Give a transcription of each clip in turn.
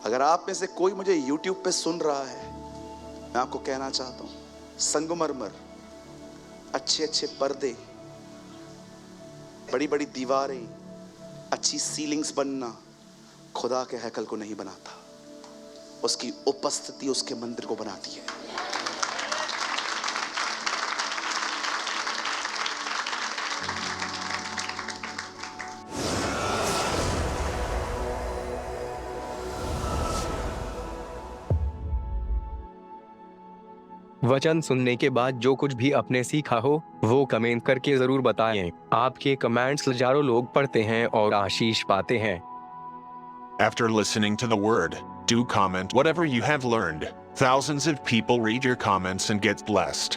अगर आप में से कोई मुझे YouTube पे सुन रहा है, मैं आपको कहना चाहता हूं, संगमरमर, अच्छे अच्छे पर्दे, बड़ी बड़ी दीवारें, अच्छी सीलिंग्स बनना खुदा के हैकल को नहीं बनाता। उसकी उपस्थिति उसके मंदिर को बनाती है। वचन सुनने के बाद जो कुछ भी आपने सीखा हो वो कमेंट करके जरूर बताएं। आपके कमेंट्स हजारों लोग पढ़ते हैं और आशीष पाते हैं। After listening to the word, do comment whatever you have learned. Thousands of people read your comments and get blessed.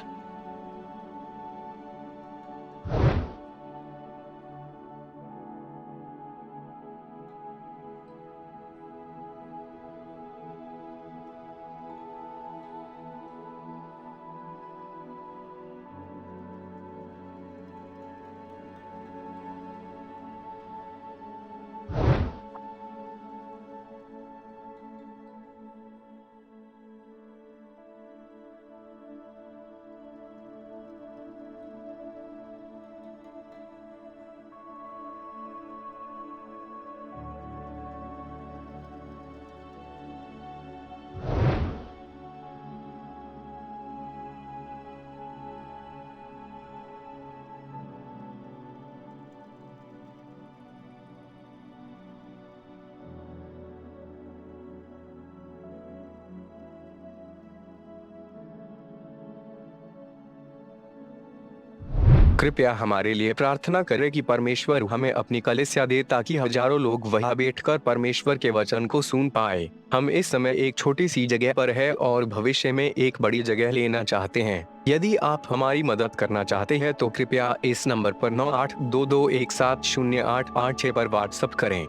कृपया हमारे लिए प्रार्थना करें कि परमेश्वर हमें अपनी कलीसिया दे ताकि हजारों लोग वहां बैठकर परमेश्वर के वचन को सुन पाए। हम इस समय एक छोटी सी जगह पर है और भविष्य में एक बड़ी जगह लेना चाहते हैं। यदि आप हमारी मदद करना चाहते हैं तो कृपया इस नंबर पर 9822170886 पर व्हाट्सएप करें।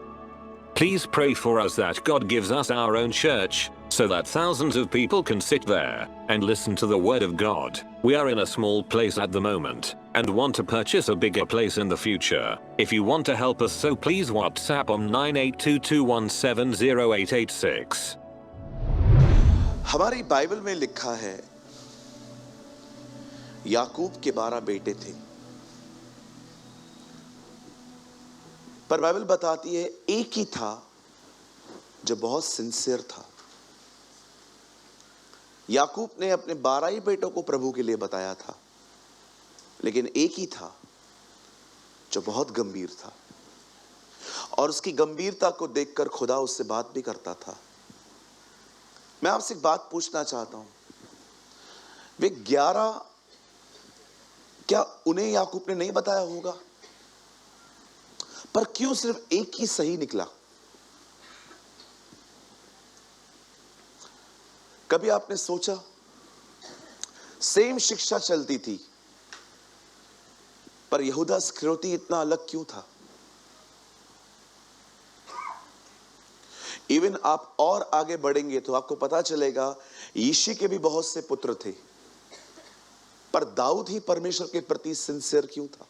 Please pray for us that God gives us our own church, so that thousands of people can sit there and listen to the word of God. We are in a small place at the moment and want to purchase a bigger place in the future. If you want to help us, so please WhatsApp on 9822170886. हमारी Bible में लिखा है, याकूब के 12 बेटे थे, पर Bible बताती है एक ही था जो बहुत सिंसियर था। याकूब ने अपने 12 ही बेटों को प्रभु के लिए बताया था, लेकिन एक ही था जो बहुत गंभीर था, और उसकी गंभीरता को देखकर खुदा उससे बात भी करता था। मैं आपसे एक बात पूछना चाहता हूं, वे 11, क्या उन्हें याकूब ने नहीं बताया होगा? पर क्यों सिर्फ एक ही सही निकला? कभी आपने सोचा, सेम शिक्षा चलती थी, पर यहूदा इस्करियोती इतना अलग क्यों था? इवन आप और आगे बढ़ेंगे तो आपको पता चलेगा यीशु के भी बहुत से पुत्र थे, पर दाऊद ही परमेश्वर के प्रति सिंसियर क्यों था?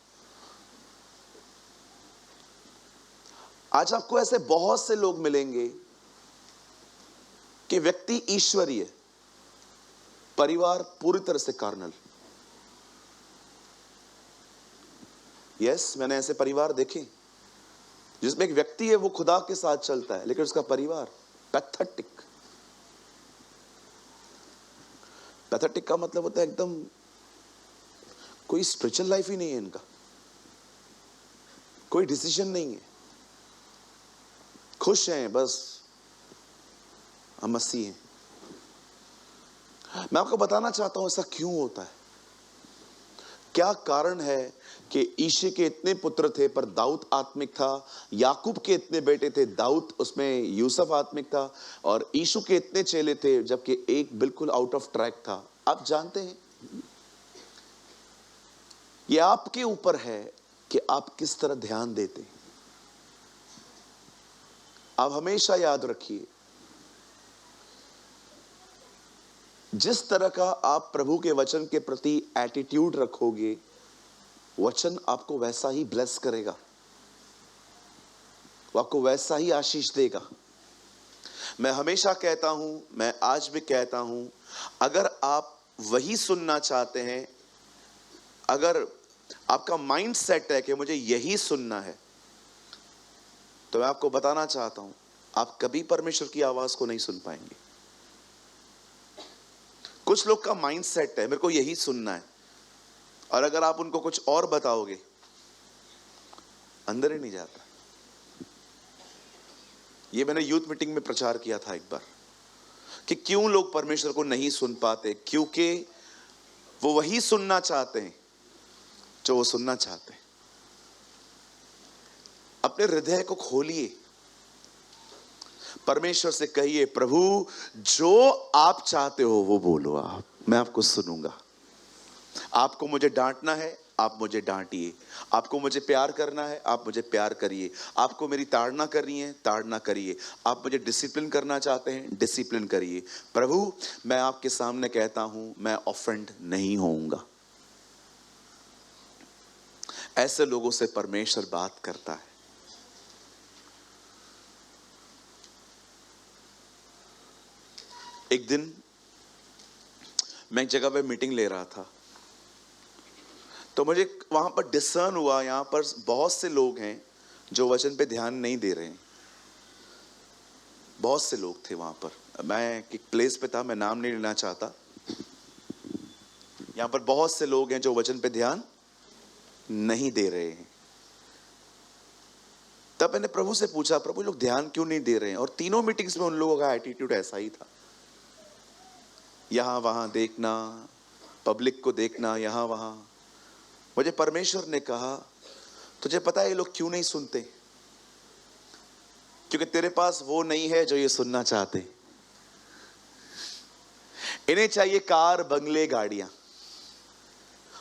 आज आपको ऐसे बहुत से लोग मिलेंगे कि व्यक्ति ईश्वरीय, परिवार पूरी तरह से कार्नल। यस, मैंने ऐसे परिवार देखे जिसमें एक व्यक्ति है, वो खुदा के साथ चलता है, लेकिन उसका परिवार पैथेटिक। पैथेटिक का मतलब होता है एकदम कोई स्पिरिचुअल लाइफ ही नहीं है इनका, कोई डिसीजन नहीं है, खुश हैं बस, हम मसीह हैं। मैं आपको बताना चाहता हूं ऐसा क्यों होता है। क्या कारण है कि ईशे के इतने पुत्र थे पर दाऊद आत्मिक था, याकूब के इतने बेटे थे, दाऊद उसमें यूसुफ आत्मिक था, और यीशु के इतने चेले थे जबकि एक बिल्कुल आउट ऑफ ट्रैक था? आप जानते हैं, यह आपके ऊपर है कि आप किस तरह ध्यान देते हैं। आप हमेशा याद रखिए, जिस तरह का आप प्रभु के वचन के प्रति एटीट्यूड रखोगे, वचन आपको वैसा ही ब्लेस करेगा, वो आपको वैसा ही आशीष देगा। मैं हमेशा कहता हूं, मैं आज भी कहता हूं, अगर आप वही सुनना चाहते हैं, अगर आपका माइंड सेट है कि मुझे यही सुनना है, तो मैं आपको बताना चाहता हूं, आप कभी परमेश्वर की आवाज को नहीं सुन पाएंगे। कुछ लोग का माइंड सेट है, मेरे को यही सुनना है, और अगर आप उनको कुछ और बताओगे, अंदर ही नहीं जाता। ये मैंने यूथ मीटिंग में प्रचार किया था एक बार, कि क्यों लोग परमेश्वर को नहीं सुन पाते, क्योंकि वो वही सुनना चाहते हैं जो वो सुनना चाहते हैं। अपने हृदय को खोलिए, परमेश्वर से कहिए, प्रभु जो आप चाहते हो वो बोलो, आप, मैं आपको सुनूंगा। आपको मुझे डांटना है, आप मुझे डांटिए। आपको मुझे प्यार करना है, आप मुझे प्यार करिए। आपको मेरी ताड़ना करनी है, ताड़ना करिए। आप मुझे डिसिप्लिन करना चाहते हैं, डिसिप्लिन करिए। प्रभु, मैं आपके सामने कहता हूं, मैं ऑफेंड नहीं होऊंगा। ऐसे लोगों से परमेश्वर बात करता है। एक दिन मैं एक जगह पे मीटिंग ले रहा था, तो मुझे वहां पर डिसर्न हुआ, यहां पर बहुत से लोग हैं जो वचन पे ध्यान नहीं दे रहे हैं। बहुत से लोग थे वहां पर। मैं एक प्लेस पे था, मैं नाम नहीं लेना चाहता। यहां पर बहुत से लोग हैं जो वचन पे ध्यान नहीं दे रहे हैं। तब मैंने प्रभु से पूछा, प्रभु लोग ध्यान क्यों नहीं दे रहे हैं? और तीनों मीटिंग्स में उन लोगों का एटीट्यूड ऐसा ही था, यहां वहां देखना, पब्लिक को देखना, यहां वहां। मुझे परमेश्वर ने कहा, तुझे पता है ये लोग क्यों नहीं सुनते? क्योंकि तेरे पास वो नहीं है जो ये सुनना चाहते। इन्हें चाहिए कार, बंगले, गाड़ियां,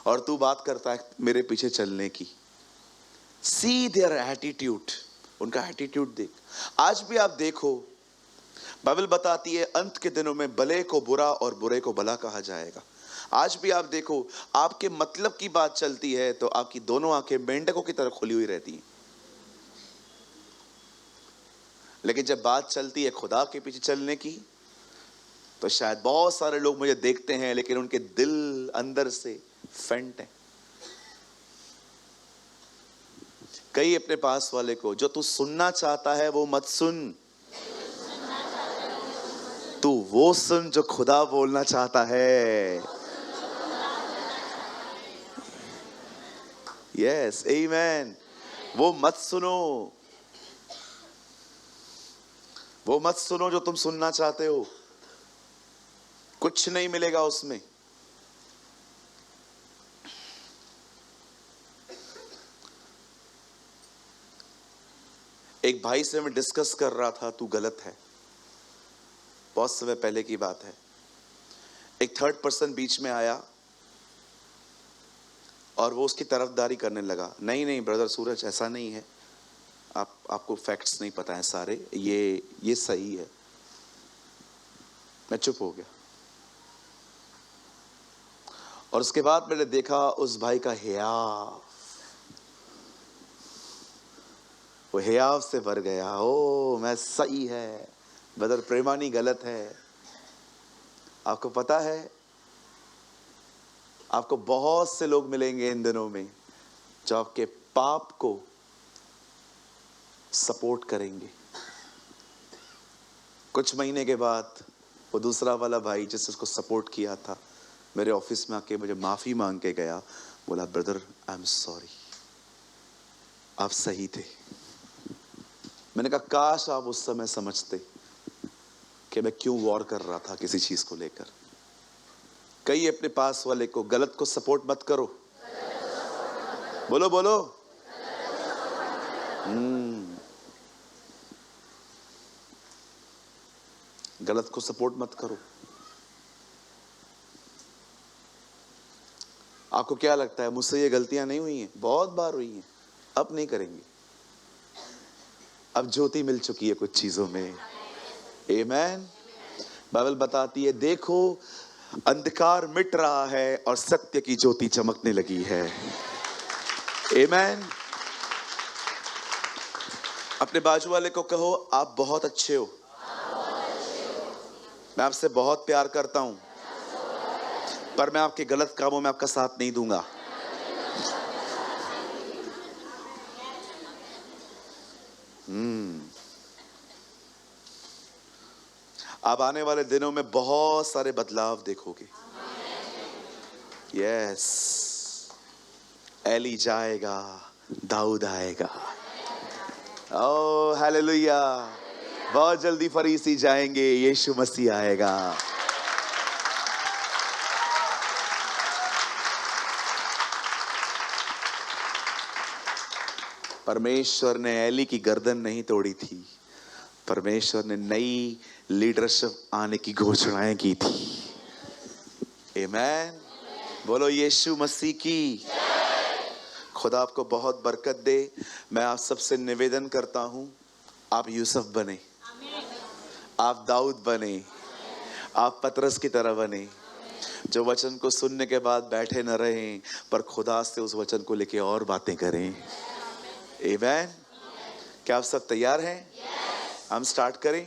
और तू बात करता है मेरे पीछे चलने की। सी देयर एटीट्यूड, उनका एटीट्यूड देख। आज भी आप देखो, बाइबल बताती है अंत के दिनों में भले को बुरा और बुरे को भला कहा जाएगा। आज भी आप देखो, आपके मतलब की बात चलती है तो आपकी दोनों आंखें मेंढकों की तरह खुली हुई रहती हैं, लेकिन जब बात चलती है खुदा के पीछे चलने की, तो शायद बहुत सारे लोग मुझे देखते हैं लेकिन उनके दिल अंदर से फेंट है। कई अपने पास वाले को, जो तू सुनना चाहता है वो मत सुन, तू वो सुन जो खुदा बोलना चाहता है। यस, आमीन। वो मत सुनो, वो मत सुनो जो तुम सुनना चाहते हो, कुछ नहीं मिलेगा उसमें। एक भाई से मैं डिस्कस कर रहा था, तू गलत है, बहुत समय पहले की बात है। एक थर्ड पर्सन बीच में आया और वो उसकी तरफदारी करने लगा। नहीं नहीं ब्रदर सूरज, ऐसा नहीं है, आपको फैक्ट्स नहीं पता है सारे, ये सही है। मैं चुप हो गया और उसके बाद मैंने देखा उस भाई का हियाव, वो हियाव से भर गया। ओ मैं सही है ब्रदर, प्रेमानी गलत है। आपको पता है, आपको बहुत से लोग मिलेंगे इन दिनों में जो आपके पाप को सपोर्ट करेंगे। कुछ महीने के बाद वो दूसरा वाला भाई जिसने उसको सपोर्ट किया था मेरे ऑफिस में आके मुझे माफी मांग के गया, बोला ब्रदर आई एम सॉरी, आप सही थे। मैंने कहा काश आप उस समय समझते कि मैं क्यों वॉर कर रहा था किसी चीज को लेकर। कई अपने पास वाले को, गलत को सपोर्ट मत करो। बोलो बोलो। गलत को सपोर्ट मत करो। आपको क्या लगता है मुझसे ये गलतियां नहीं हुई हैं? बहुत बार हुई हैं, अब नहीं करेंगे। अब ज्योति मिल चुकी है कुछ चीजों में। आमीन। बाइबल बताती है देखो अंधकार मिट रहा है और सत्य की ज्योति चमकने लगी है। आमीन। अपने बाजू वाले को कहो आप बहुत अच्छे हो, मैं आपसे बहुत प्यार करता हूं, पर मैं आपके गलत कामों में आपका साथ नहीं दूंगा। आप आने वाले दिनों में बहुत सारे बदलाव देखोगे। यस, एली जाएगा, दाऊद आएगा। Oh hallelujah. बहुत जल्दी फरीसी जाएंगे, यीशु मसीह आएगा। परमेश्वर ने एली की गर्दन नहीं तोड़ी थी, परमेश्वर ने नई लीडरशिप आने की घोषणाएं की थी। आमीन। बोलो यीशु मसीह की। खुदा आपको बहुत बरकत दे। मैं आप सबसे निवेदन करता हूं, आप यूसुफ बने, आप दाऊद बने, आप पतरस की तरह बने, जो वचन को सुनने के बाद बैठे न रहें पर खुदा से उस वचन को लेके और बातें करें। आमीन। क्या आप सब तैयार हैं? हम स्टार्ट करें?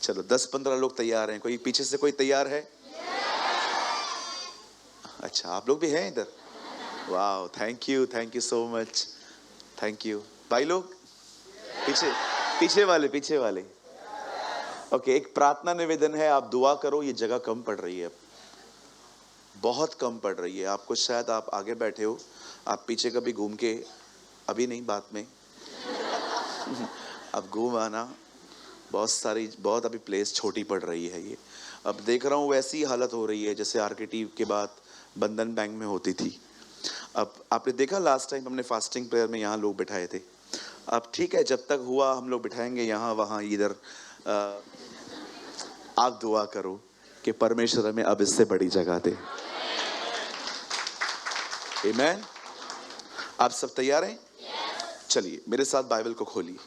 चलो 10-15 लोग तैयार हैं। कोई पीछे से कोई तैयार है? अच्छा आप लोग भी हैं इधर? वाह, thank you so much, thank you. भाई लोग पीछे वाले ओके। एक प्रार्थना निवेदन है, आप दुआ करो। ये जगह कम पड़ रही है, बहुत कम पड़ रही है। आपको शायद, आप आगे बैठे हो, आप पीछे कभी घूम के, अभी नहीं बात में अब घूम आना। बहुत अभी प्लेस छोटी पड़ रही है ये। अब देख रहा हूँ वैसी हालत हो रही है जैसे आरकेटी के बाद बंधन बैंक में होती थी। अब आपने देखा लास्ट टाइम हमने फास्टिंग प्रेयर में यहाँ लोग बिठाए थे। अब ठीक है, जब तक हुआ हम लोग बिठाएंगे यहाँ वहाँ इधर। आप दुआ करो कि परमेश्वर हमें अब इससे बड़ी जगह दे। आमीन। आप सब तैयार हैं? चलिए मेरे साथ बाइबल को खोलिए।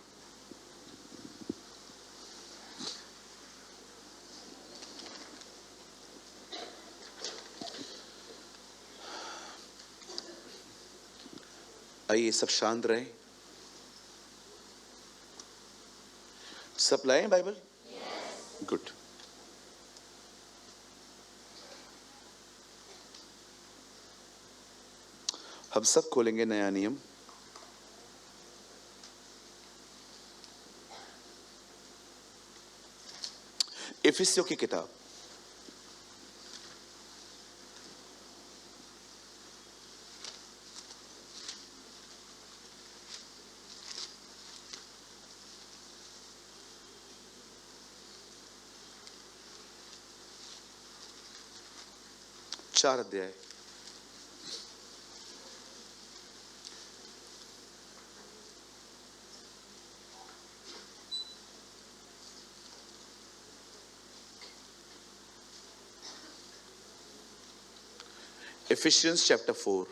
आइए सब शांत रहें। सब लाए बाइबल? गुड। हम सब खोलेंगे नया नियम। इफिसियों की किताब चार अध्याय Ephesians chapter 4।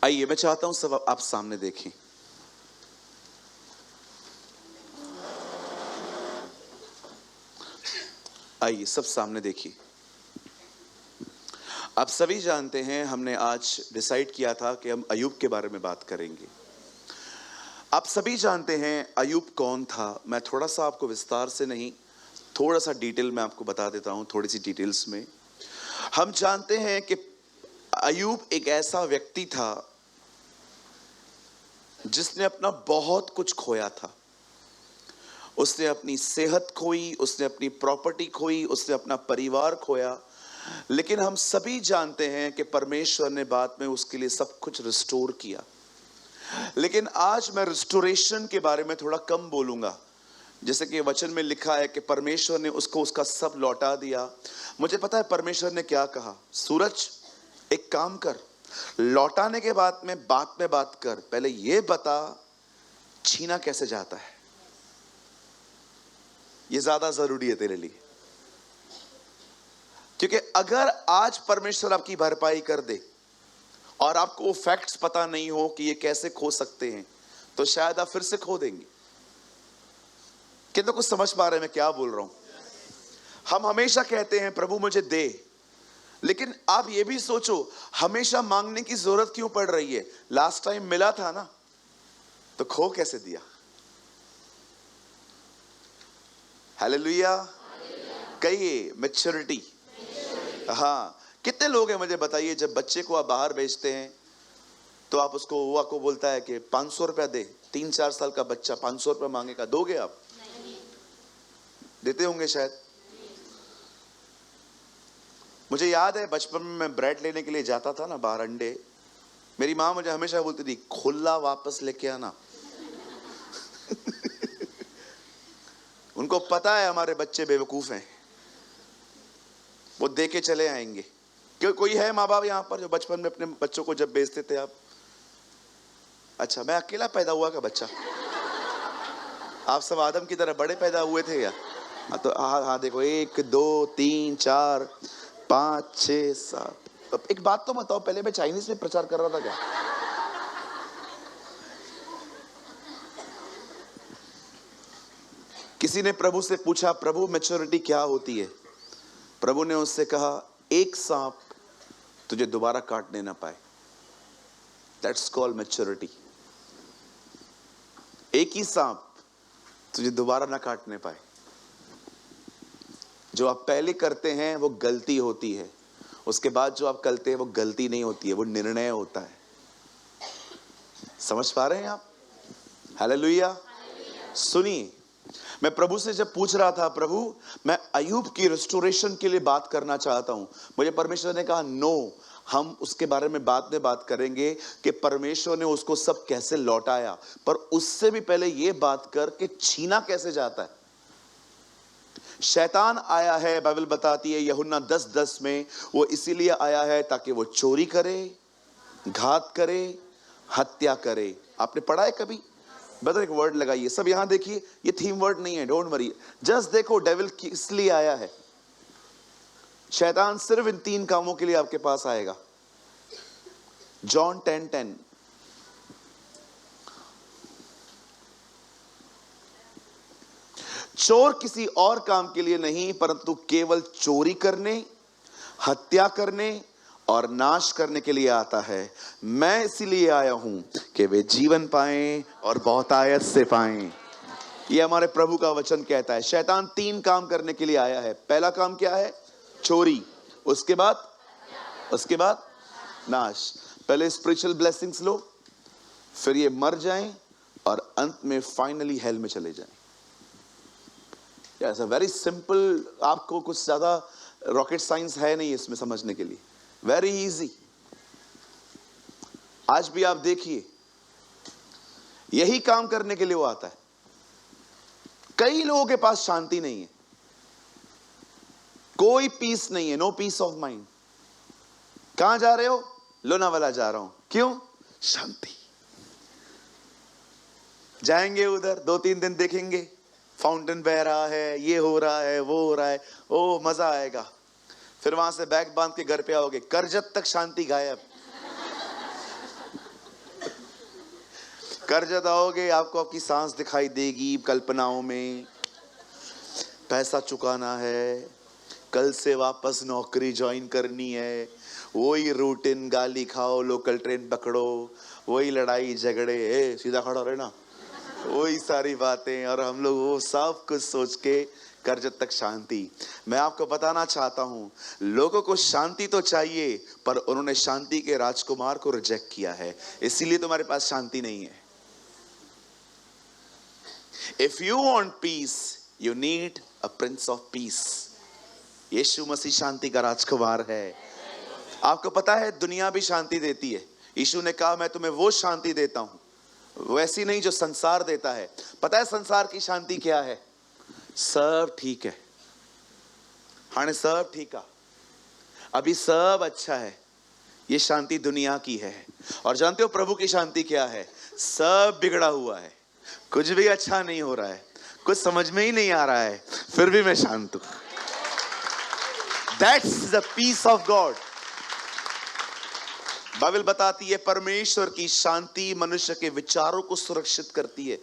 आइए मैं चाहता हूं सब आप सामने देखें। आइए सब सामने देखिए। आप सभी जानते हैं हमने आज डिसाइड किया था कि हम अय्यूब के बारे में बात करेंगे। आप सभी जानते हैं अय्यूब कौन था। मैं थोड़ा सा आपको विस्तार से नहीं, थोड़ा सा डिटेल में आपको बता देता हूं, थोड़ी सी डिटेल्स में। हम जानते हैं कि अय्यूब एक ऐसा व्यक्ति था जिसने अपना बहुत कुछ खोया था। उसने अपनी सेहत खोई, उसने अपनी प्रॉपर्टी खोई, उसने अपना परिवार खोया, लेकिन हम सभी जानते हैं कि परमेश्वर ने बाद में उसके लिए सब कुछ रिस्टोर किया। लेकिन आज मैं रिस्टोरेशन के बारे में थोड़ा कम बोलूंगा। जैसे कि वचन में लिखा है कि परमेश्वर ने उसको उसका सब लौटा दिया। मुझे पता है परमेश्वर ने क्या कहा, सूरज एक काम कर, लौटाने के बाद में बात कर, पहले ये बता छीना कैसे जाता है, ये ज्यादा जरूरी है तेरे लिए। क्योंकि अगर आज परमेश्वर आपकी भरपाई कर दे और आपको फैक्ट्स पता नहीं हो कि ये कैसे खो सकते हैं, तो शायद आप फिर से खो देंगे। कितना कुछ समझ पा रहे हैं मैं क्या बोल रहा हूं। हम हमेशा कहते हैं प्रभु मुझे दे, लेकिन आप ये भी सोचो हमेशा मांगने की जरूरत क्यों पड़ रही है। लास्ट टाइम मिला था ना, तो खो कैसे दिया। हालेलुया। कहिए मैच्योरिटी। हाँ, कितने लोग हैं मुझे बताइए, जब बच्चे को आप बाहर भेजते हैं तो आप उसको, वो आपको बोलता है कि 500 रुपया दे। 3-4 साल का बच्चा 500 रुपया मांगेगा, दोगे आप? देते होंगे शायद। मुझे याद है बचपन में मैं ब्रेड लेने के लिए जाता था ना बाहर, अंडे, मेरी माँ मुझे हमेशा बोलती थी खुला वापस लेके आना। उनको पता है हमारे बच्चे बेवकूफ हैं, वो दे के चले आएंगे। क्यों, कोई है माँ बाप यहाँ पर जो बचपन में अपने बच्चों को जब बेचते थे आप? अच्छा, मैं अकेला पैदा हुआ का बच्चा? आप सब आदम की तरह बड़े पैदा हुए थे या? तो हाँ देखो, 1 2 3 4 5 6 7। अब एक बात तो बताओ, पहले मैं चाइनीज में प्रचार कर रहा था क्या? किसी ने प्रभु से पूछा, प्रभु मैच्योरिटी क्या होती है? प्रभु ने उससे कहा, एक सांप तुझे दोबारा काटने ना पाए, दैट्स कॉल्ड मैच्योरिटी। एक ही सांप तुझे दोबारा ना काटने पाए। जो आप पहले करते हैं वो गलती होती है, उसके बाद जो आप करते हैं वो गलती नहीं होती है, वो निर्णय होता है। समझ पा रहे हैं आप? हालेलुया। सुनिए, मैं प्रभु से जब पूछ रहा था, प्रभु मैं अय्यूब की रिस्टोरेशन के लिए बात करना चाहता हूं, मुझे परमेश्वर ने कहा नो, हम उसके बारे में बाद में बात करेंगे कि परमेश्वर ने उसको सब कैसे लौटाया, पर उससे भी पहले यह बात कर कि छीना कैसे जाता है। शैतान आया है, बाइबल बताती है यूहन्ना 10:10 में, वो इसीलिए आया है ताकि वो चोरी करे, घात करे, हत्या करे। आपने पढ़ा है कभी? बता, एक वर्ड लगाइए सब, यहां देखिए, ये थीम वर्ड नहीं है, डोंट वरी, जस्ट देखो डेविल किस लिए आया है। शैतान सिर्फ इन 3 कामों के लिए आपके पास आएगा। जॉन 10:10, चोर किसी और काम के लिए नहीं परंतु केवल चोरी करने, हत्या करने और नाश करने के लिए आता है। मैं इसीलिए आया हूं कि वे जीवन पाएं और बहुतायत से पाएं। ये हमारे प्रभु का वचन कहता है। शैतान 3 काम करने के लिए आया है। पहला काम क्या है? चोरी। उसके बाद नाश। पहले स्पिरिचुअल ब्लेसिंग्स लो, फिर ये मर जाएं और अंत में फाइनली हेल में चले जाएं। ऐसा वेरी सिंपल, आपको कुछ ज्यादा रॉकेट साइंस है नहीं इसमें समझने के लिए, वेरी इजी। आज भी आप देखिए, यही काम करने के लिए वो आता है। कई लोगों के पास शांति नहीं है, कोई पीस नहीं है, नो पीस ऑफ माइंड। कहां जा रहे हो? लोनावाला जा रहा हूं। क्यों? शांति। जाएंगे उधर, 2-3 दिन देखेंगे, फाउंटेन बह रहा है, ये हो रहा है, वो हो रहा है, ओ मजा आएगा। फिर वहां से बैग बांध के घर पे आओगे, करजत तक शांति गायब। करजत आओगे, आपको आपकी सांस दिखाई देगी कल्पनाओं में, पैसा चुकाना है, कल से वापस नौकरी ज्वाइन करनी है, वही रूटीन, गाली खाओ, लोकल ट्रेन पकड़ो, वही लड़ाई झगड़े, सीधा खड़ा रहना, वही सारी बातें। और हम लोग वो सब कुछ सोच के करजत तक शांति। मैं आपको बताना चाहता हूं, लोगों को शांति तो चाहिए, पर उन्होंने शांति के राजकुमार को रिजेक्ट किया है, इसीलिए तुम्हारे पास शांति नहीं है। If you want peace, you need a prince of peace. यीशु मसीह शांति का राजकुमार है। आपको पता है दुनिया भी शांति देती है। यीशु ने कहा मैं तुम्हें वो शांति देता हूं, वैसी नहीं जो संसार देता है। पता है संसार की शांति क्या है? सब ठीक है, हाने सब ठीक है, अभी सब अच्छा है। ये शांति दुनिया की है। और जानते हो प्रभु की शांति क्या है? सब बिगड़ा हुआ है, कुछ भी अच्छा नहीं हो रहा है, कुछ समझ में ही नहीं आ रहा है, फिर भी मैं शांत हूं। That's the peace of God. Bible बताती है परमेश्वर की शांति मनुष्य के विचारों को सुरक्षित करती है।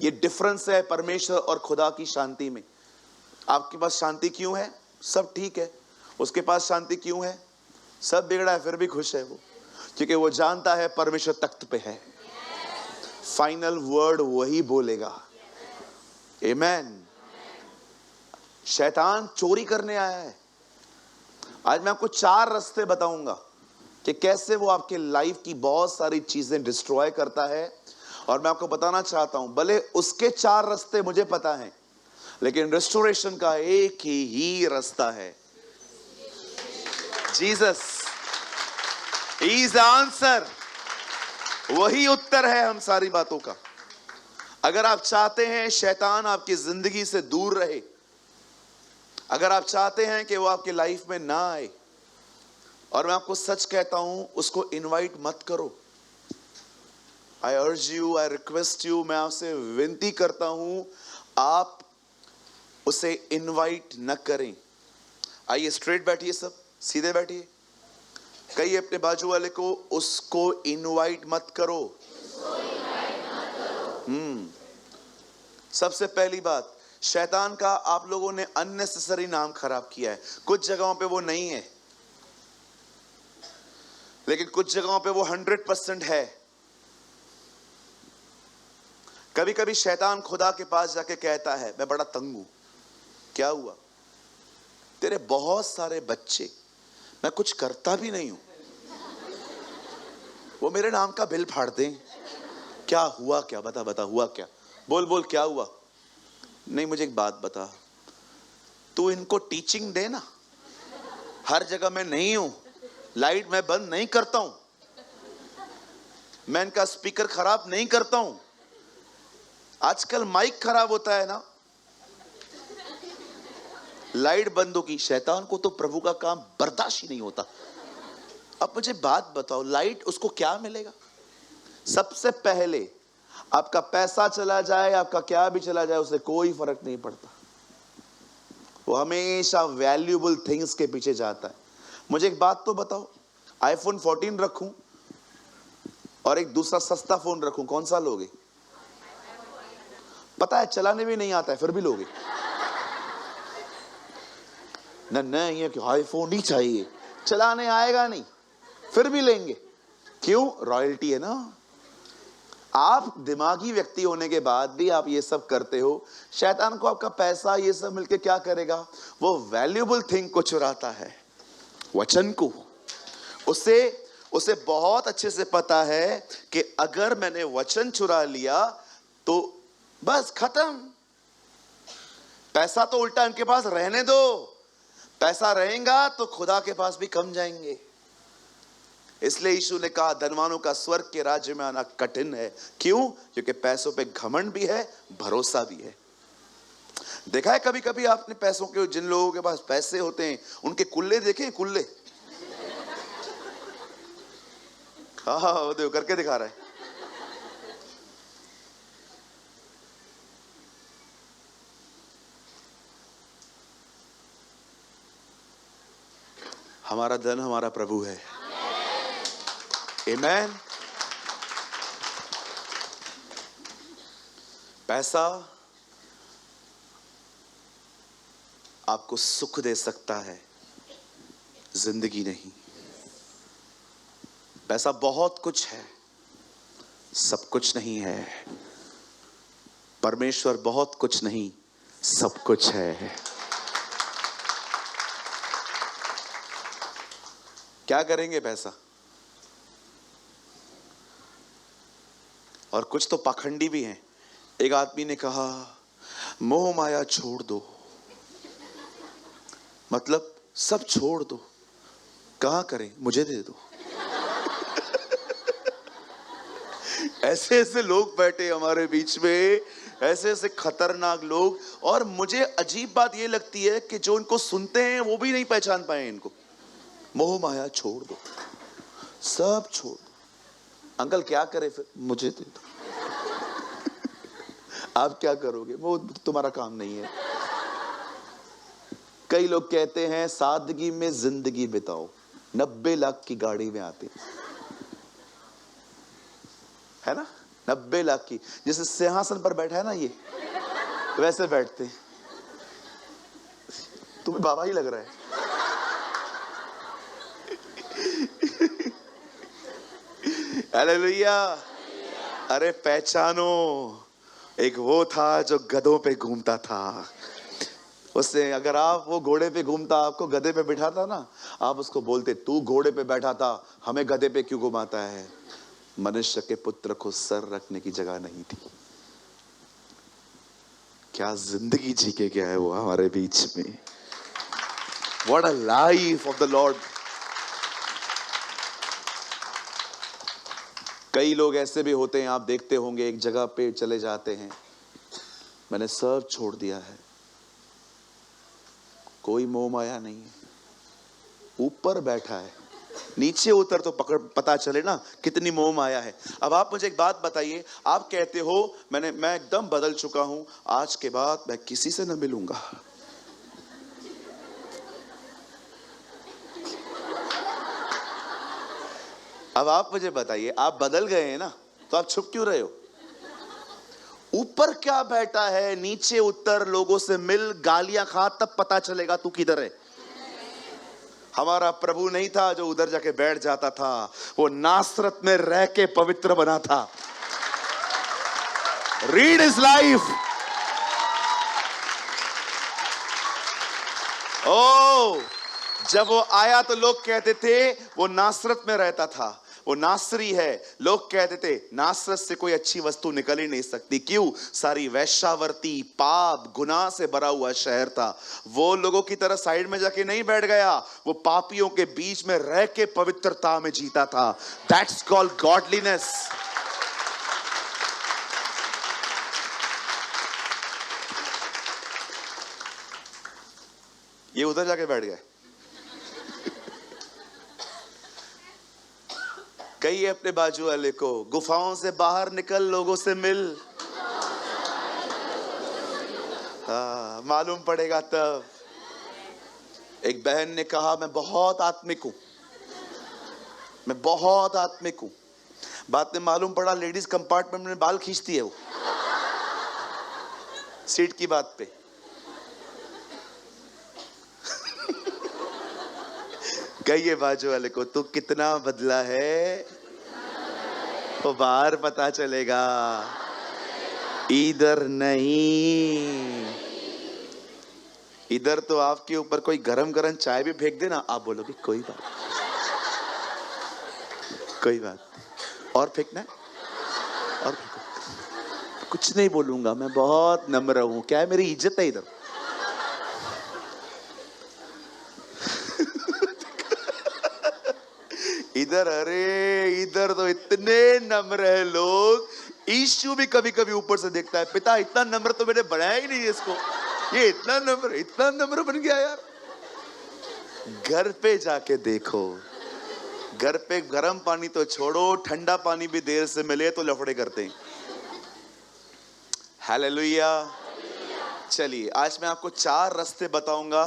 ये डिफरेंस है परमेश्वर और खुदा की शांति में। आपके पास शांति क्यों है? सब ठीक है। उसके पास शांति क्यों है? सब बिगड़ा है फिर भी खुश है वो, क्योंकि वो जानता है परमेश्वर तख्त पे है, फाइनल वर्ड वही बोलेगा। आमेन। शैतान चोरी करने आया है। आज मैं आपको 4 रास्ते बताऊंगा कि कैसे वो आपके लाइफ की बहुत सारी चीजें डिस्ट्रॉय करता है। और मैं आपको बताना चाहता हूं, भले उसके 4 रास्ते मुझे पता है, लेकिन रेस्टोरेशन का एक ही रास्ता है, Jesus. He is the answer. वही उत्तर है हम सारी बातों का। अगर आप चाहते हैं शैतान आपकी जिंदगी से दूर रहे, अगर आप चाहते हैं कि वो आपकी लाइफ में ना आए, और मैं आपको सच कहता हूं, उसको इनवाइट मत करो। आई urge you, I request you, मैं आपसे विनती करता हूं, आप उसे इनवाइट न करें। आइए स्ट्रेट बैठिए, सब सीधे बैठिए। कहिए अपने बाजू वाले को, उसको इनवाइट मत करो। सबसे पहली बात, शैतान का आप लोगों ने अननेसेसरी नाम खराब किया है। कुछ जगहों पे वो नहीं है, लेकिन कुछ जगहों पे वो 100% है। कभी कभी शैतान खुदा के पास जाके कहता है, मैं बड़ा तंग हूं। क्या हुआ? तेरे बहुत सारे बच्चे, मैं कुछ करता भी नहीं हूं, वो मेरे नाम का बिल फाड़ दें। क्या हुआ? क्या बता बता, हुआ क्या? बोल बोल, क्या हुआ? नहीं, मुझे एक बात बता, तू इनको टीचिंग दे ना। हर जगह मैं नहीं हूं, लाइट मैं बंद नहीं करता हूं, मैं इनका स्पीकर खराब नहीं करता हूं। आजकल माइक खराब होता है ना, लाइट बंद होगी। शैतान को तो प्रभु का काम बर्दाश्त ही नहीं होता। अब मुझे बात बताओ, लाइट उसको क्या मिलेगा? सबसे पहले आपका पैसा चला जाए, आपका क्या भी चला जाए, उसे कोई फर्क नहीं पड़ता। वो हमेशा वैल्यूएबल थिंग्स के पीछे जाता है। मुझे एक बात तो बताओ, आईफोन 14 रखूं और एक दूसरा सस्ता फोन रखूं, कौन सा लोगे? पता है चलाने भी नहीं आता है, फिर भी लोगे ना? नहीं है कि आईफोन ही चाहिए, चलाने आएगा नहीं, फिर भी लेंगे। क्यों? रॉयल्टी है ना। आप दिमागी व्यक्ति होने के बाद भी आप ये सब करते हो। शैतान को आपका पैसा ये सब मिलके क्या करेगा? वो वैल्यूएबल थिंग को चुराता है, वचन को। उसे बहुत अच्छे से पता है कि अगर मैंने वचन चुरा लिया तो बस खत्म। पैसा तो उल्टा इनके पास रहने दो, पैसा रहेगा तो खुदा के पास भी कम जाएंगे। इसलिए यीशु ने कहा धनवानों का स्वर्ग के राज्य में आना कठिन है। क्यों? क्योंकि पैसों पे घमंड भी है, भरोसा भी है। देखा है कभी कभी आपने पैसों के, जिन लोगों के पास पैसे होते हैं उनके कुल्ले देखे? कुल्ले, हाँ वो देखो करके दिखा रहा है। हमारा धन हमारा प्रभु है। आमेन। पैसा आपको सुख दे सकता है, जिंदगी नहीं। पैसा बहुत कुछ है, सब कुछ नहीं है। परमेश्वर बहुत कुछ नहीं, सब कुछ है। क्या करेंगे पैसा? और कुछ तो पाखंडी भी हैं। एक आदमी ने कहा मोह माया छोड़ दो, मतलब सब छोड़ दो। कहां करें? मुझे दे दो। ऐसे ऐसे लोग बैठे हमारे बीच में, ऐसे ऐसे खतरनाक लोग। और मुझे अजीब बात यह लगती है कि जो इनको सुनते हैं वो भी नहीं पहचान पाए इनको। मोह माया छोड़ दो, सब छोड़ दो। अंकल क्या करे फिर? मुझे दे दो। आप क्या करोगे? वो तुम्हारा काम नहीं है। कई लोग कहते हैं सादगी में जिंदगी बिताओ, 90 लाख की गाड़ी में आते है ना, 90 लाख की। जैसे सिंहासन पर बैठा है ना ये, वैसे बैठते। तुम्हें बाबा ही लग रहा है। हालेलुया। अरे पहचानो, एक वो था जो गधों पे घूमता था। उससे अगर आप वो घोड़े पे घूमता, आपको गधे पे बिठाता ना, आप उसको बोलते तू घोड़े पे बैठा था, हमें गधे पे क्यों घुमाता है? मनुष्य के पुत्र को सर रखने की जगह नहीं थी। क्या जिंदगी जी के गया है वो हमारे बीच में। What a life of the Lord. कई लोग ऐसे भी होते हैं, आप देखते होंगे, एक जगह पे चले जाते हैं, मैंने सब छोड़ दिया है, कोई मोह माया नहीं है, ऊपर बैठा है, नीचे उतर तो पता चले ना कितनी मोह माया है। अब आप मुझे एक बात बताइए, आप कहते हो मैं एकदम बदल चुका हूं, आज के बाद मैं किसी से न मिलूंगा। अब आप मुझे बताइए, आप बदल गए हैं ना, तो आप छुप क्यों रहे हो? ऊपर क्या बैठा है, नीचे उतर, लोगों से मिल, गालियां खा, तब पता चलेगा तू किधर है। हमारा प्रभु नहीं था जो उधर जाके बैठ जाता था, वो नासरत में रह के पवित्र बना था। Read his life. ओ, जब वो आया तो लोग कहते थे वो नासरत में रहता था, वो नासरी है। लोग कहते थे नासरत से कोई अच्छी वस्तु निकल ही नहीं सकती। क्यों? सारी वैश्यावर्ती, पाप, गुनाह से भरा हुआ शहर था। वो लोगों की तरह साइड में जाके नहीं बैठ गया, वो पापियों के बीच में रह के पवित्रता में जीता था। That's called godliness. ये उधर जाके बैठ गए। कहिए अपने बाजू वाले को, गुफाओं से बाहर निकल, लोगों से मिल। हाँ, मालूम पड़ेगा तब। एक बहन ने कहा मैं बहुत आत्मिक हूं, मैं बहुत आत्मिक हूं। बाद में मालूम पड़ा लेडीज कंपार्टमेंट में बाल खींचती है वो, सीट की बात पे। कहिए बाजू वाले को, तू कितना बदला है, वो बाहर पता चलेगा, इधर नहीं। इधर तो आपके ऊपर कोई गरम गरम चाय भी फेंक देना, आप बोलोगे कोई बात, कोई बात। और फेंकना है और फेंको, कुछ नहीं बोलूंगा, मैं बहुत नम्र हूं। क्या है, मेरी इज्जत है इधर। इधर, अरे इधर तो इतने नम्र है लोग। यीशु भी कभी कभी ऊपर से देखता है, पिता इतना नम्र तो मैंने बनाया ही नहीं इसको, ये इतना नम्र बन गया यार। घर पे जाके देखो, घर पे गर्म पानी तो छोड़ो, ठंडा पानी भी देर से मिले तो लफड़े करते हैं। हालेलुया। चलिए आज मैं आपको 4 रास्ते बताऊंगा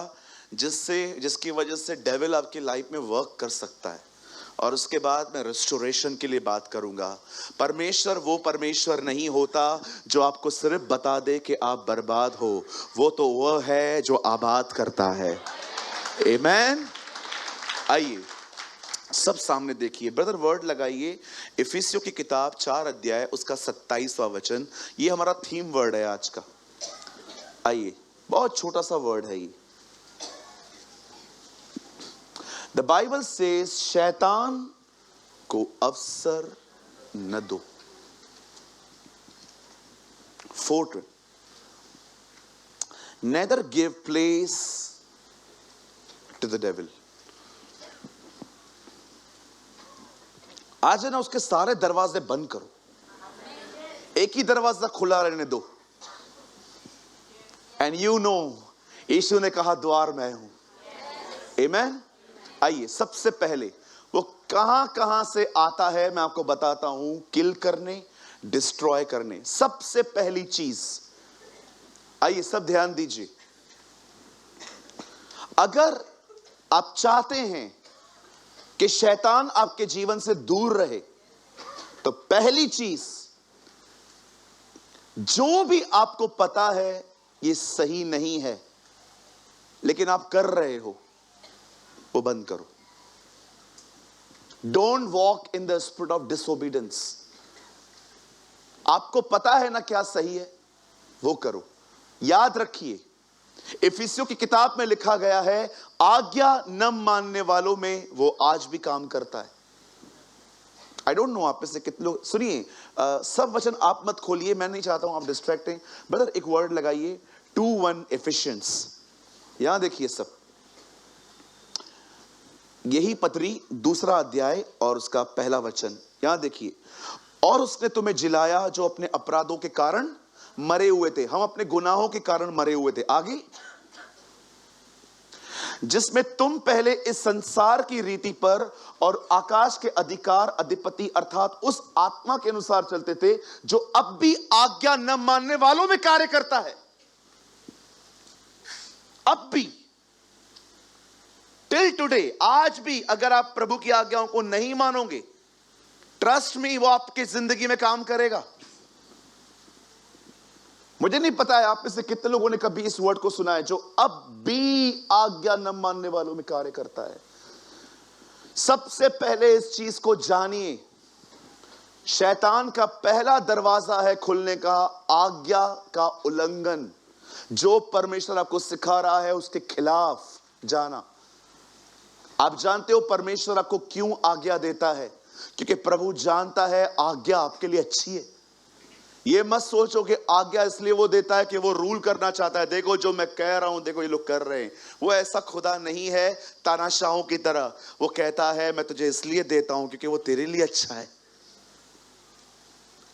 जिसकी वजह से डेविल आपकी लाइफ में वर्क कर सकता है, और उसके बाद मैं रेस्टोरेशन के लिए बात करूंगा। परमेश्वर वो परमेश्वर नहीं होता जो आपको सिर्फ बता दे कि आप बर्बाद हो, वो तो वह है जो आबाद करता है। आमीन। आइए सब सामने देखिए, ब्रदर वर्ड लगाइए, इफिसियों की किताब 4 अध्याय उसका 27वां वचन। ये हमारा थीम वर्ड है आज का। आइए, बहुत छोटा सा वर्ड है ये। द बाइबल सेज शैतान को अवसर न दो। 4 neither give place to the devil। आज है ना, उसके सारे दरवाजे बंद करो, एक ही दरवाजा खुला रहने दो। एंड यू नो, यीशु ने कहा द्वार मैं हूं। आमीन। आइए, सबसे पहले वो कहां से आता है मैं आपको बताता हूं। किल करने, डिस्ट्रॉय करने, सबसे पहली चीज। आइए सब ध्यान दीजिए, अगर आप चाहते हैं कि शैतान आपके जीवन से दूर रहे, तो पहली चीज, जो भी आपको पता है ये सही नहीं है लेकिन आप कर रहे हो, वो बंद करो। Don't walk in the spirit of disobedience. आपको पता है ना क्या सही है, वो करो। याद रखिए, इफिसियों की किताब में लिखा गया है, आज्ञा न मानने वालों में वो आज भी काम करता है। आई डोंट नो आप में से कितने लोग, सुनिए, सब वचन आप मत खोलिए, मैं नहीं चाहता हूं आप डिस्ट्रैक्टिंग। ब्रदर एक वर्ड लगाइए, 2:1 एफिशिएंस। यहां देखिए सब, यही पत्री 2 अध्याय और उसका 1 वचन। यहां देखिए, और उसने तुम्हें जिलाया जो अपने अपराधों के कारण मरे हुए थे। हम अपने गुनाहों के कारण मरे हुए थे। आगे, जिसमें तुम पहले इस संसार की रीति पर और आकाश के अधिकार अधिपति अर्थात उस आत्मा के अनुसार चलते थे जो अब भी आज्ञा न मानने वालों में कार्य करता है। अब भी, टिल टुडे, आज भी अगर आप प्रभु की आज्ञाओं को नहीं मानोगे, ट्रस्ट मी, वो आपकी जिंदगी में काम करेगा। मुझे नहीं पता है आप में से कितने लोगों ने कभी इस वर्ड को सुना है, जो अब भी आज्ञा न मानने वालों में कार्य करता है। सबसे पहले इस चीज को जानिए, शैतान का पहला दरवाजा है खुलने का आज्ञा का उल्लंघन। जो परमेश्वर आपको सिखा रहा है उसके खिलाफ जाना। आप जानते हो परमेश्वर आपको क्यों आज्ञा देता है? क्योंकि प्रभु जानता है आज्ञा आपके लिए अच्छी है। ये मत सोचो कि आज्ञा इसलिए वो देता है कि वो रूल करना चाहता है, देखो जो मैं कह रहा हूं देखो ये लोग कर रहे हैं। वो ऐसा खुदा नहीं है तानाशाहों की तरह। वो कहता है मैं तुझे इसलिए देता हूं क्योंकि वो तेरे लिए अच्छा है।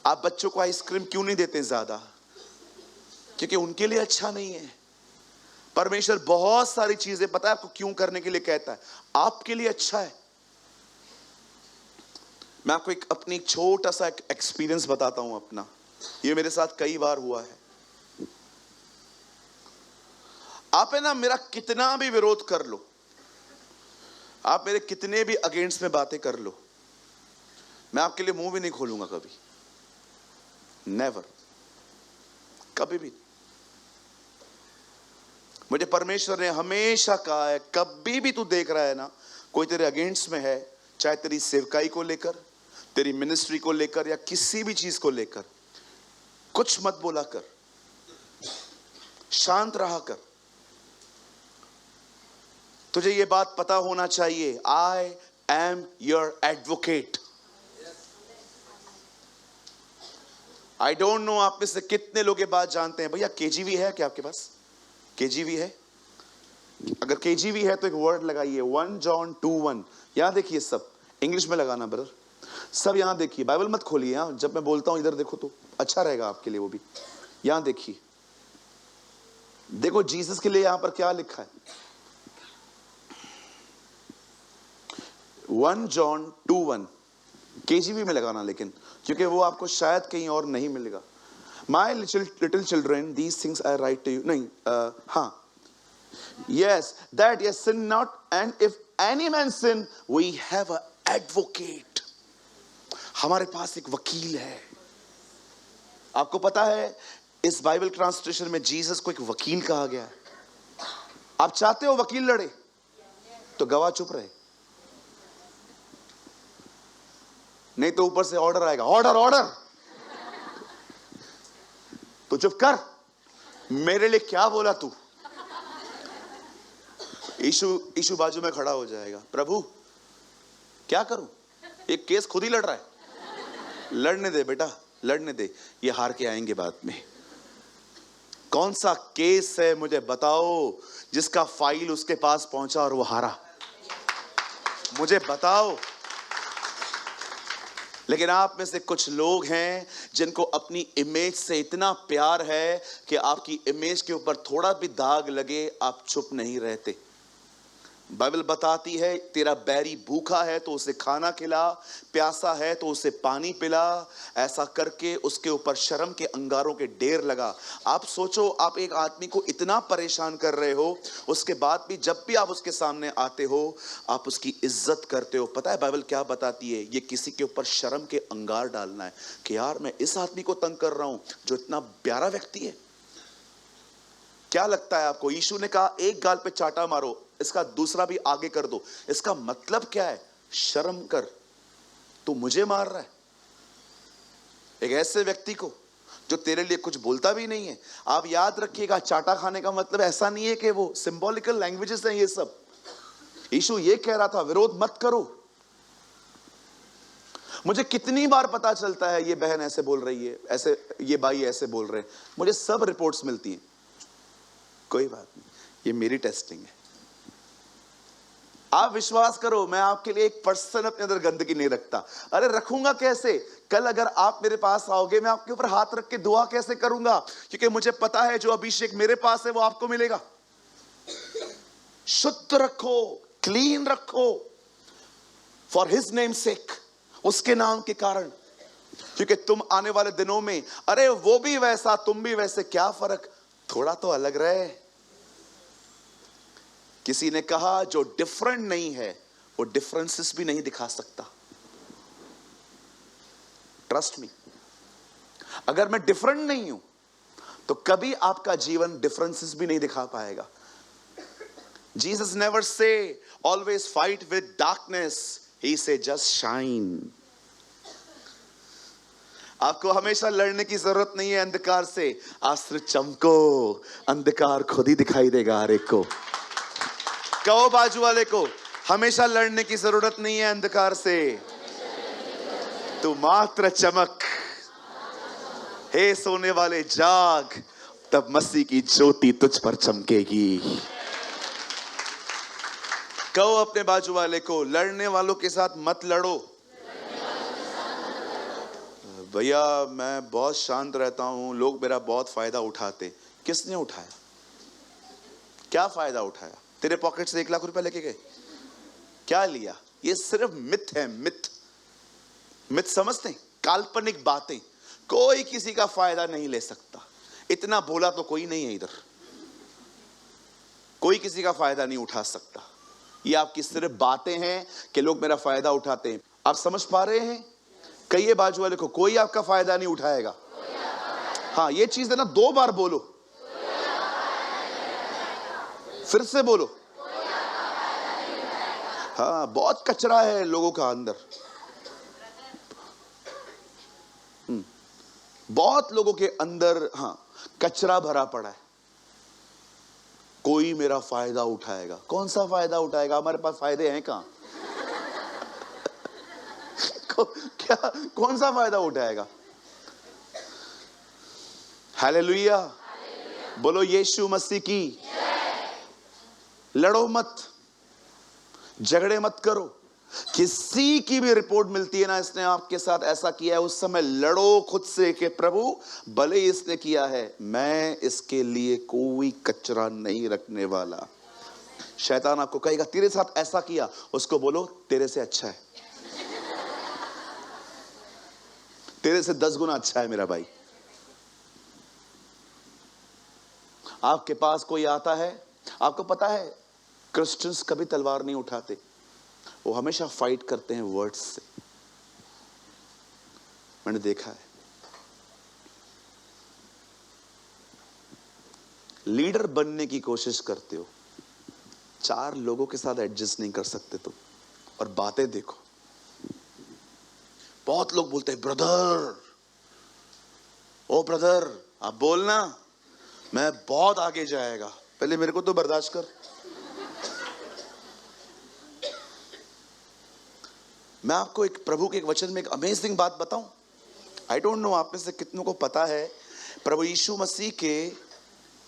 आप बच्चों को आइसक्रीम क्यों नहीं देते ज्यादा? क्योंकि उनके लिए अच्छा नहीं है। परमेश्वर बहुत सारी चीजें पता है आपको क्यों करने के लिए कहता है, आपके लिए अच्छा है। मैं आपको अपनी छोटा सा एक्सपीरियंस बताता हूं अपना। ये मेरे साथ कई बार हुआ है। आप है ना, मेरा कितना भी विरोध कर लो, आप मेरे कितने भी अगेंस्ट में बातें कर लो, मैं आपके लिए मुंह भी नहीं खोलूंगा कभी। नेवर, कभी भी। मुझे परमेश्वर ने हमेशा कहा है, कभी भी तू देख रहा है ना कोई तेरे अगेंस्ट में है, चाहे तेरी सेवकाई को लेकर, तेरी मिनिस्ट्री को लेकर या किसी भी चीज को लेकर, कुछ मत बोला कर, शांत रहा कर। तुझे यह बात पता होना चाहिए, I am your advocate. I don't know आप में से कितने लोग ये बात जानते हैं। भैया केजीवी है क्या आपके पास? केजीवी है? अगर केजीवी है तो एक वर्ड लगाइए, 1 जॉन 2:1। यहां देखिए सब, इंग्लिश में लगाना ब्रदर। सब यहां देखिए, बाइबल मत खोलिए, यहां जब मैं बोलता हूं इधर देखो तो अच्छा रहेगा आपके लिए वो भी। यहां देखिए, देखो जीसस के लिए यहां पर क्या लिखा है। 1 जॉन 2:1 केजीवी में लगाना, लेकिन क्योंकि वो आपको शायद कहीं और नहीं मिलेगा। My little children these things I write to you, नहीं हाँ, yes that yes sin not, and if any man sin we have a advocate, हमारे पास एक वकील है। आपको पता है इस बाइबल ट्रांसलेशन में जीसस को एक वकील कहा गया है। आप चाहते हो वकील लड़े तो गवाह चुप रहे, नहीं तो ऊपर से ऑर्डर आएगा, ऑर्डर ऑर्डर, तो चुप कर, मेरे लिए क्या बोला तू। यीशु बाजू में खड़ा हो जाएगा, प्रभु क्या करूं, एक केस खुद ही लड़ रहा है। लड़ने दे बेटा, लड़ने दे, ये हार के आएंगे बाद में। कौन सा केस है मुझे बताओ जिसका फाइल उसके पास पहुंचा और वो हारा, मुझे बताओ। लेकिन आप में से कुछ लोग हैं जिनको अपनी इमेज से इतना प्यार है कि आपकी इमेज के ऊपर थोड़ा भी दाग लगे आप चुप नहीं रहते। बाइबल बताती है तेरा बैरी भूखा है तो उसे खाना खिला, प्यासा है तो उसे पानी पिला, ऐसा करके उसके ऊपर शर्म के अंगारों के ढेर लगा। आप सोचो, आप एक आदमी को इतना परेशान कर रहे हो, उसके बाद भी जब भी आप उसके सामने आते हो आप उसकी इज्जत करते हो। पता है बाइबल क्या बताती है, ये किसी के ऊपर शर्म के अंगार डालना है कि यार मैं इस आदमी को तंग कर रहा हूं जो इतना प्यारा व्यक्ति है। क्या लगता है आपको, यीशु ने कहा एक गाल पे चाटा मारो, इसका दूसरा भी आगे कर दो, इसका मतलब क्या है, शर्म कर, तू मुझे मार रहा है। एक ऐसे व्यक्ति को जो तेरे लिए कुछ बोलता भी नहीं है। आप याद रखिएगा, चाटा खाने का मतलब ऐसा नहीं है कि वो सिंबॉलिकल लैंग्वेजेस हैं ये सब। यीशु ये कह रहा था विरोध मत करो। मुझे कितनी बार पता चलता है ये बहन ऐसे बोल रही है, ऐसे ये भाई ऐसे बोल रहे हैं, मुझे सब रिपोर्ट्स मिलती हैं। कोई बात नहीं, ये मेरी टेस्टिंग है। आप विश्वास करो, मैं आपके लिए 1% अपने अंदर गंदगी नहीं रखता। अरे रखूंगा कैसे, कल अगर आप मेरे पास आओगे मैं आपके ऊपर हाथ रख के दुआ कैसे करूंगा, क्योंकि मुझे पता है जो अभिषेक मेरे पास है वो आपको मिलेगा। शुद्ध रखो, क्लीन रखो, फॉर हिज नेम सेक, उसके नाम के कारण, क्योंकि तुम आने वाले दिनों में, अरे वो भी वैसा तुम भी वैसे, क्या फर्क, थोड़ा तो अलग रहे। किसी ने कहा जो डिफरेंट नहीं है वो डिफरेंसेस भी नहीं दिखा सकता। ट्रस्ट मी, अगर मैं डिफरेंट नहीं हूं तो कभी आपका जीवन डिफरेंसेस भी नहीं दिखा पाएगा। Jesus never say always fight with darkness, he say just shine. आपको हमेशा लड़ने की जरूरत नहीं है अंधकार से, आप सिर्फ चमको, अंधकार खुद ही दिखाई देगा हर एक को। कहो बाजू वाले को, हमेशा लड़ने की जरूरत नहीं है अंधकार से, तू मात्र चमक। हे सोने वाले जाग, तब मसीह की ज्योति तुझ पर चमकेगी। कहो अपने बाजू वाले को, लड़ने वालों के साथ मत लड़ो। भैया मैं बहुत शांत रहता हूं, लोग मेरा बहुत फायदा उठाते। किसने उठाया, क्या फायदा उठाया? तेरे पॉकेट से 1 लाख रुपए लेके गए, क्या लिया? ये सिर्फ मिथ है, मिथ। मिथ समझते हैं, काल्पनिक बातें। कोई किसी का फायदा नहीं ले सकता। इतना बोला तो कोई नहीं है इधर, कोई किसी का फायदा नहीं उठा सकता। ये आपकी सिर्फ बातें हैं कि लोग मेरा फायदा उठाते हैं। आप समझ पा रहे हैं? कहिए बाजू वाले को, कोई आपका फायदा नहीं उठाएगा। हाँ, ये चीज है ना, 2 बार बोलो, फिर से बोलो। हाँ, बहुत कचरा है लोगों का अंदर, बहुत लोगों के अंदर हाँ कचरा भरा पड़ा है। कोई मेरा फायदा उठाएगा। कौन सा फायदा उठाएगा? हमारे पास फायदे हैं कहां? क्या, कौन सा फायदा उठाएगा? हालेलुया, बोलो यीशु मसीह की। लड़ो मत, झगड़े मत करो, किसी की भी रिपोर्ट मिलती है ना, इसने आपके साथ ऐसा किया है, उस समय लड़ो खुद से कि प्रभु भले ही इसने किया है, मैं इसके लिए कोई कचरा नहीं रखने वाला। शैतान आपको कहेगा तेरे साथ ऐसा किया, उसको बोलो तेरे से अच्छा है, तेरे से 10 गुना अच्छा है मेरा भाई। आपके पास कोई आता है, आपको पता है क्रिश्चियंस कभी तलवार नहीं उठाते, वो हमेशा फाइट करते हैं वर्ड्स से। मैंने देखा है, लीडर बनने की कोशिश करते हो, 4 लोगों के साथ एडजस्ट नहीं कर सकते तुम, और बातें देखो। बहुत लोग बोलते हैं ब्रदर, ओ ब्रदर आप बोलना, मैं बहुत आगे जाएगा, पहले मेरे को तो बर्दाश्त कर। मैं आपको एक प्रभु के एक वचन में एक अमेजिंग बात बताऊं। आई डोंट नो आप में से कितनों को पता है, प्रभु यीशु मसीह के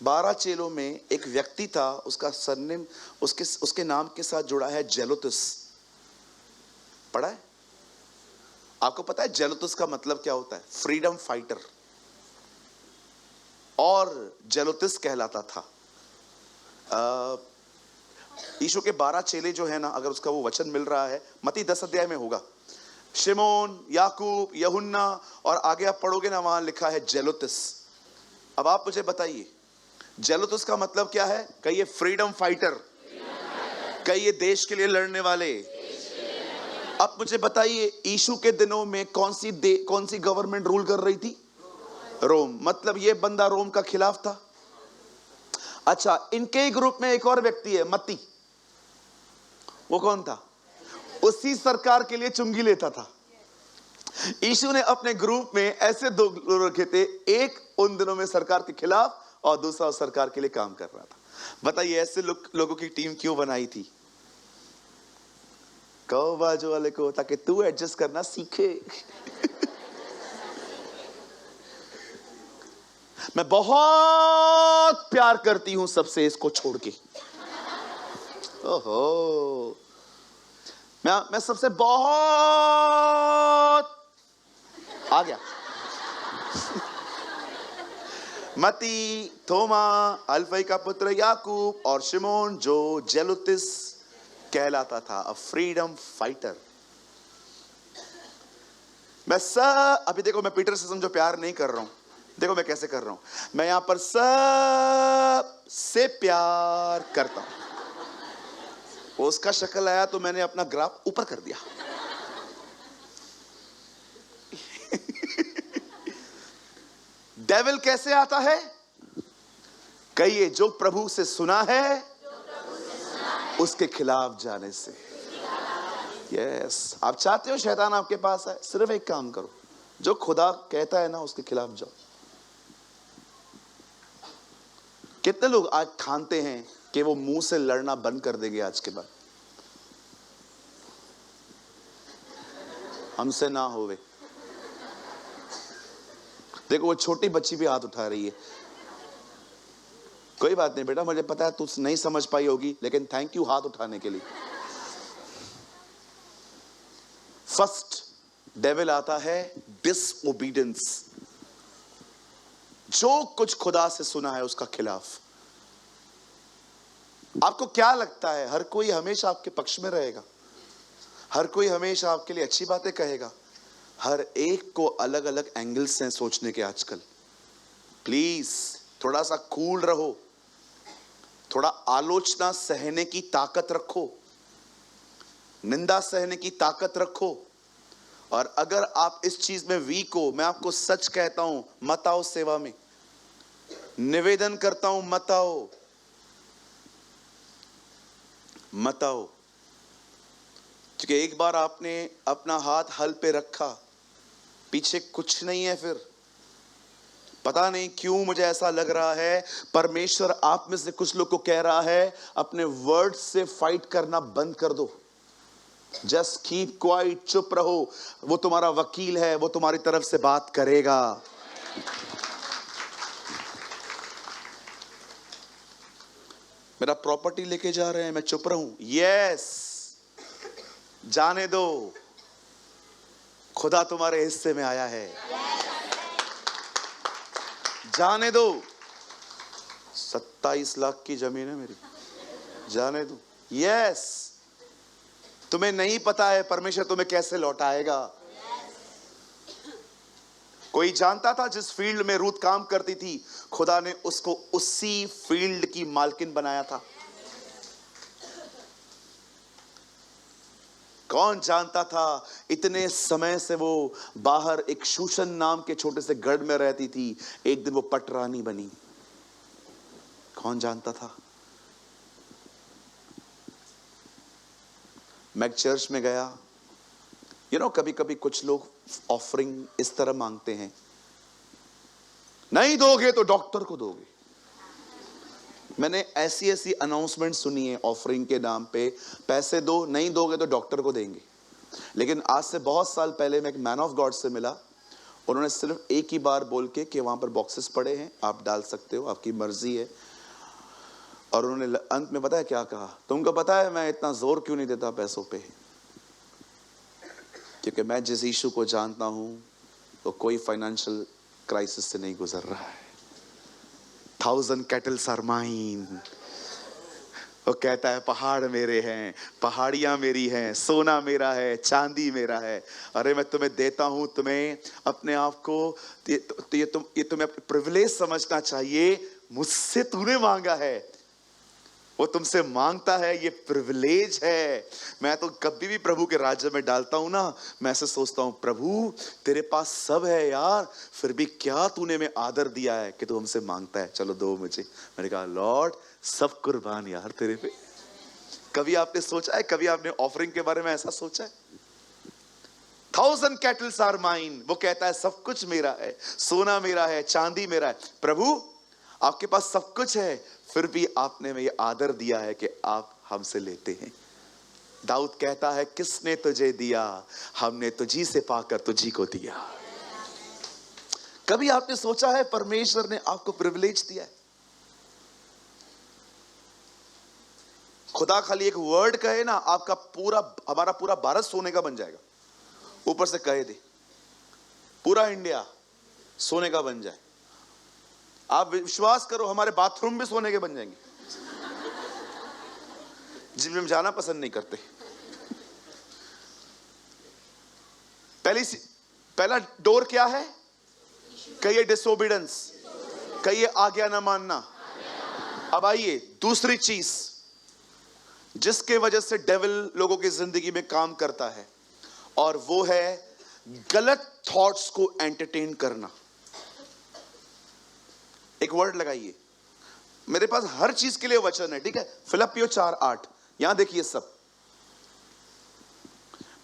12 चेलों में एक व्यक्ति था, उसका सरनेम उसके नाम के साथ जुड़ा है जेलोतुस। पढ़ा है? आपको पता है जेलोतुस का मतलब क्या होता है? Freedom fighter. और जेलोतुस कहलाता था। यीशु के 12 चेले जो है ना, अगर उसका वो वचन मिल रहा है, मत्ती 10 अध्याय में होगा, शिमोन, याकूब, यूहन्ना, और आगे आप पढ़ोगे ना, वहां लिखा है जेलोतुस। अब आप मुझे बताइए जेलोतुस का मतलब क्या है? कहिए फ्रीडम फाइटर, कहिए देश के लिए लड़ने वाले। अब मुझे बताइए यीशु के दिनों में कौन सी गवर्नमेंट रूल कर रही थी? रोम। मतलब ये बंदा रोम का खिलाफ था। अच्छा, इनके ही ग्रुप में एक और व्यक्ति है, मत्ती। वो कौन था? उसी सरकार के लिए चुंगी लेता था। यीशु ने अपने ग्रुप में ऐसे 2 लोग रखे थे, एक उन दिनों में सरकार के खिलाफ और दूसरा उस सरकार के लिए काम कर रहा था। बताइए ऐसे लोगों की टीम क्यों बनाई थी? कहो बाजू वाले को, ताकि तू एडजस्ट करना सीखे। मैं बहुत प्यार करती हूं सबसे, इसको छोड़ के। ओहो, मैं सबसे बहुत आ गया। मती, थोमा, अल्फई का पुत्र याकूब और शिमोन जो जेलोतुस कहलाता था, अ फ्रीडम फाइटर। अभी देखो, मैं पीटर से समझो प्यार नहीं कर रहा हूं, देखो मैं कैसे कर रहा हूं। मैं यहां पर सब से प्यार करता हूं। वो उसका शक्ल आया तो मैंने अपना ग्राफ ऊपर कर दिया। डेविल कैसे आता है? कहिए जो प्रभु से सुना है उसके खिलाफ जाने से। यस, आप चाहते हो शैतान आपके पास आए? सिर्फ एक काम करो, जो खुदा कहता है ना उसके खिलाफ जाओ। कितने लोग आज ठानते हैं कि वो मुंह से लड़ना बंद कर देंगे आज के बाद? हमसे ना होवे। देखो वो छोटी बच्ची भी हाथ उठा रही है। कोई बात नहीं बेटा, मुझे पता है तू नहीं समझ पाई होगी, लेकिन थैंक यू हाथ उठाने के लिए। फर्स्ट डेविल आता है डिसओबीडियंस, जो कुछ खुदा से सुना है उसका खिलाफ। आपको क्या लगता है हर कोई हमेशा आपके पक्ष में रहेगा? हर कोई हमेशा आपके लिए अच्छी बातें कहेगा? हर एक को अलग अलग एंगल्स हैं सोचने के आजकल। प्लीज थोड़ा सा कूल रहो, थोड़ा आलोचना सहने की ताकत रखो, निंदा सहने की ताकत रखो। और अगर आप इस चीज में वीक हो, मैं आपको सच कहता हूं, मत आओ सेवा में। निवेदन करता हूं, मत आओ, मत आओ। क्योंकि एक बार आपने अपना हाथ हल पे रखा, पीछे कुछ नहीं है। फिर पता नहीं क्यों मुझे ऐसा लग रहा है परमेश्वर आप में से कुछ लोग को कह रहा है, अपने वर्ड से फाइट करना बंद कर दो। जस्ट कीप क्वाइट, चुप रहो। वो तुम्हारा वकील है, वो तुम्हारी तरफ से बात करेगा। मेरा प्रॉपर्टी लेके जा रहे हैं, मैं चुप रहूं? यस, जाने दो, खुदा तुम्हारे हिस्से में आया है। जाने दो, 27 लाख की जमीन है मेरी, जाने दो। यस, तुम्हें नहीं पता है परमेश्वर तुम्हें कैसे लौटाएगा। कोई जानता था जिस फील्ड में रूथ काम करती थी, खुदा ने उसको उसी फील्ड की मालकिन बनाया था। कौन जानता था इतने समय से वो बाहर एक शूशन नाम के छोटे से गढ़ में रहती थी, एक दिन वो पटरानी बनी। कौन जानता था। मैं चर्च में गया, कभी कभी कुछ लोग ऑफरिंग इस तरह मांगते हैं, नहीं दोगे तो डॉक्टर को दोगे। मैंने ऐसी ऐसी अनाउंसमेंट सुनी है ऑफरिंग के नाम पे, पैसे दो, नहीं दोगे तो डॉक्टर को देंगे। लेकिन आज से बहुत साल पहले मैं एक मैन ऑफ गॉड से मिला, उन्होंने सिर्फ एक ही बार बोल के कि वहां पर बॉक्सेस पड़े हैं, आप डाल सकते हो, आपकी मर्जी है। और उन्होंने अंत में पता है क्या कहा, तुमको पता है मैं इतना जोर क्यों नहीं देता पैसों पे, क्योंकि मैं जिस यीशु को जानता हूं वो कोई फाइनेंशियल क्राइसिस से नहीं गुजर रहा है। 1000 कैटल्स आर माइन। वो कहता है पहाड़ मेरे हैं, पहाड़ियां मेरी हैं, सोना मेरा है, चांदी मेरा है। अरे मैं तुम्हें देता हूं, तुम्हें अपने आप को ये तुम्हें प्रिविलेज समझना चाहिए। मुझसे तूने मांगा है, वो तुमसे मांगता है, ये प्रिविलेज है। मैं तो कभी भी प्रभु के राज्य में डालता हूं ना, मैं ऐसे सोचता हूं प्रभु तेरे पास सब है यार, फिर भी क्या तूने में आदर दिया है कि तू हमसे मांगता है, चलो दो मुझे। मैंने कहा लॉर्ड सब कुर्बान यार तेरे पे। कभी आपने सोचा है, कभी आपने ऑफरिंग के बारे में ऐसा सोचा है? 1000 कैटल्स आर माइन। वो कहता है सब कुछ मेरा है, सोना मेरा है, चांदी मेरा है। प्रभु आपके पास सब कुछ है, फिर भी आपने में ये आदर दिया है कि आप हमसे लेते हैं। दाऊद कहता है किसने तुझे दिया, हमने तुझी से पाकर तुझी को दिया। कभी आपने सोचा है परमेश्वर ने आपको प्रिविलेज दिया है? खुदा खाली एक वर्ड कहे ना, आपका हमारा पूरा भारत सोने का बन जाएगा। ऊपर से कहे दे पूरा इंडिया सोने का बन जाए, आप विश्वास करो हमारे बाथरूम भी सोने के बन जाएंगे, जिनमें हम जाना पसंद नहीं करते। पहला डोर क्या है? कहिए डिसोबीडेंस, कहिए आज्ञा ना मानना। अब आइए दूसरी चीज जिसके वजह से डेविल लोगों की जिंदगी में काम करता है, और वो है गलत थॉट्स को एंटरटेन करना। एक वर्ड लगाइए, मेरे पास हर चीज के लिए वचन है, ठीक है? फिलिप्पियों 4:8, यहां देखिए सब।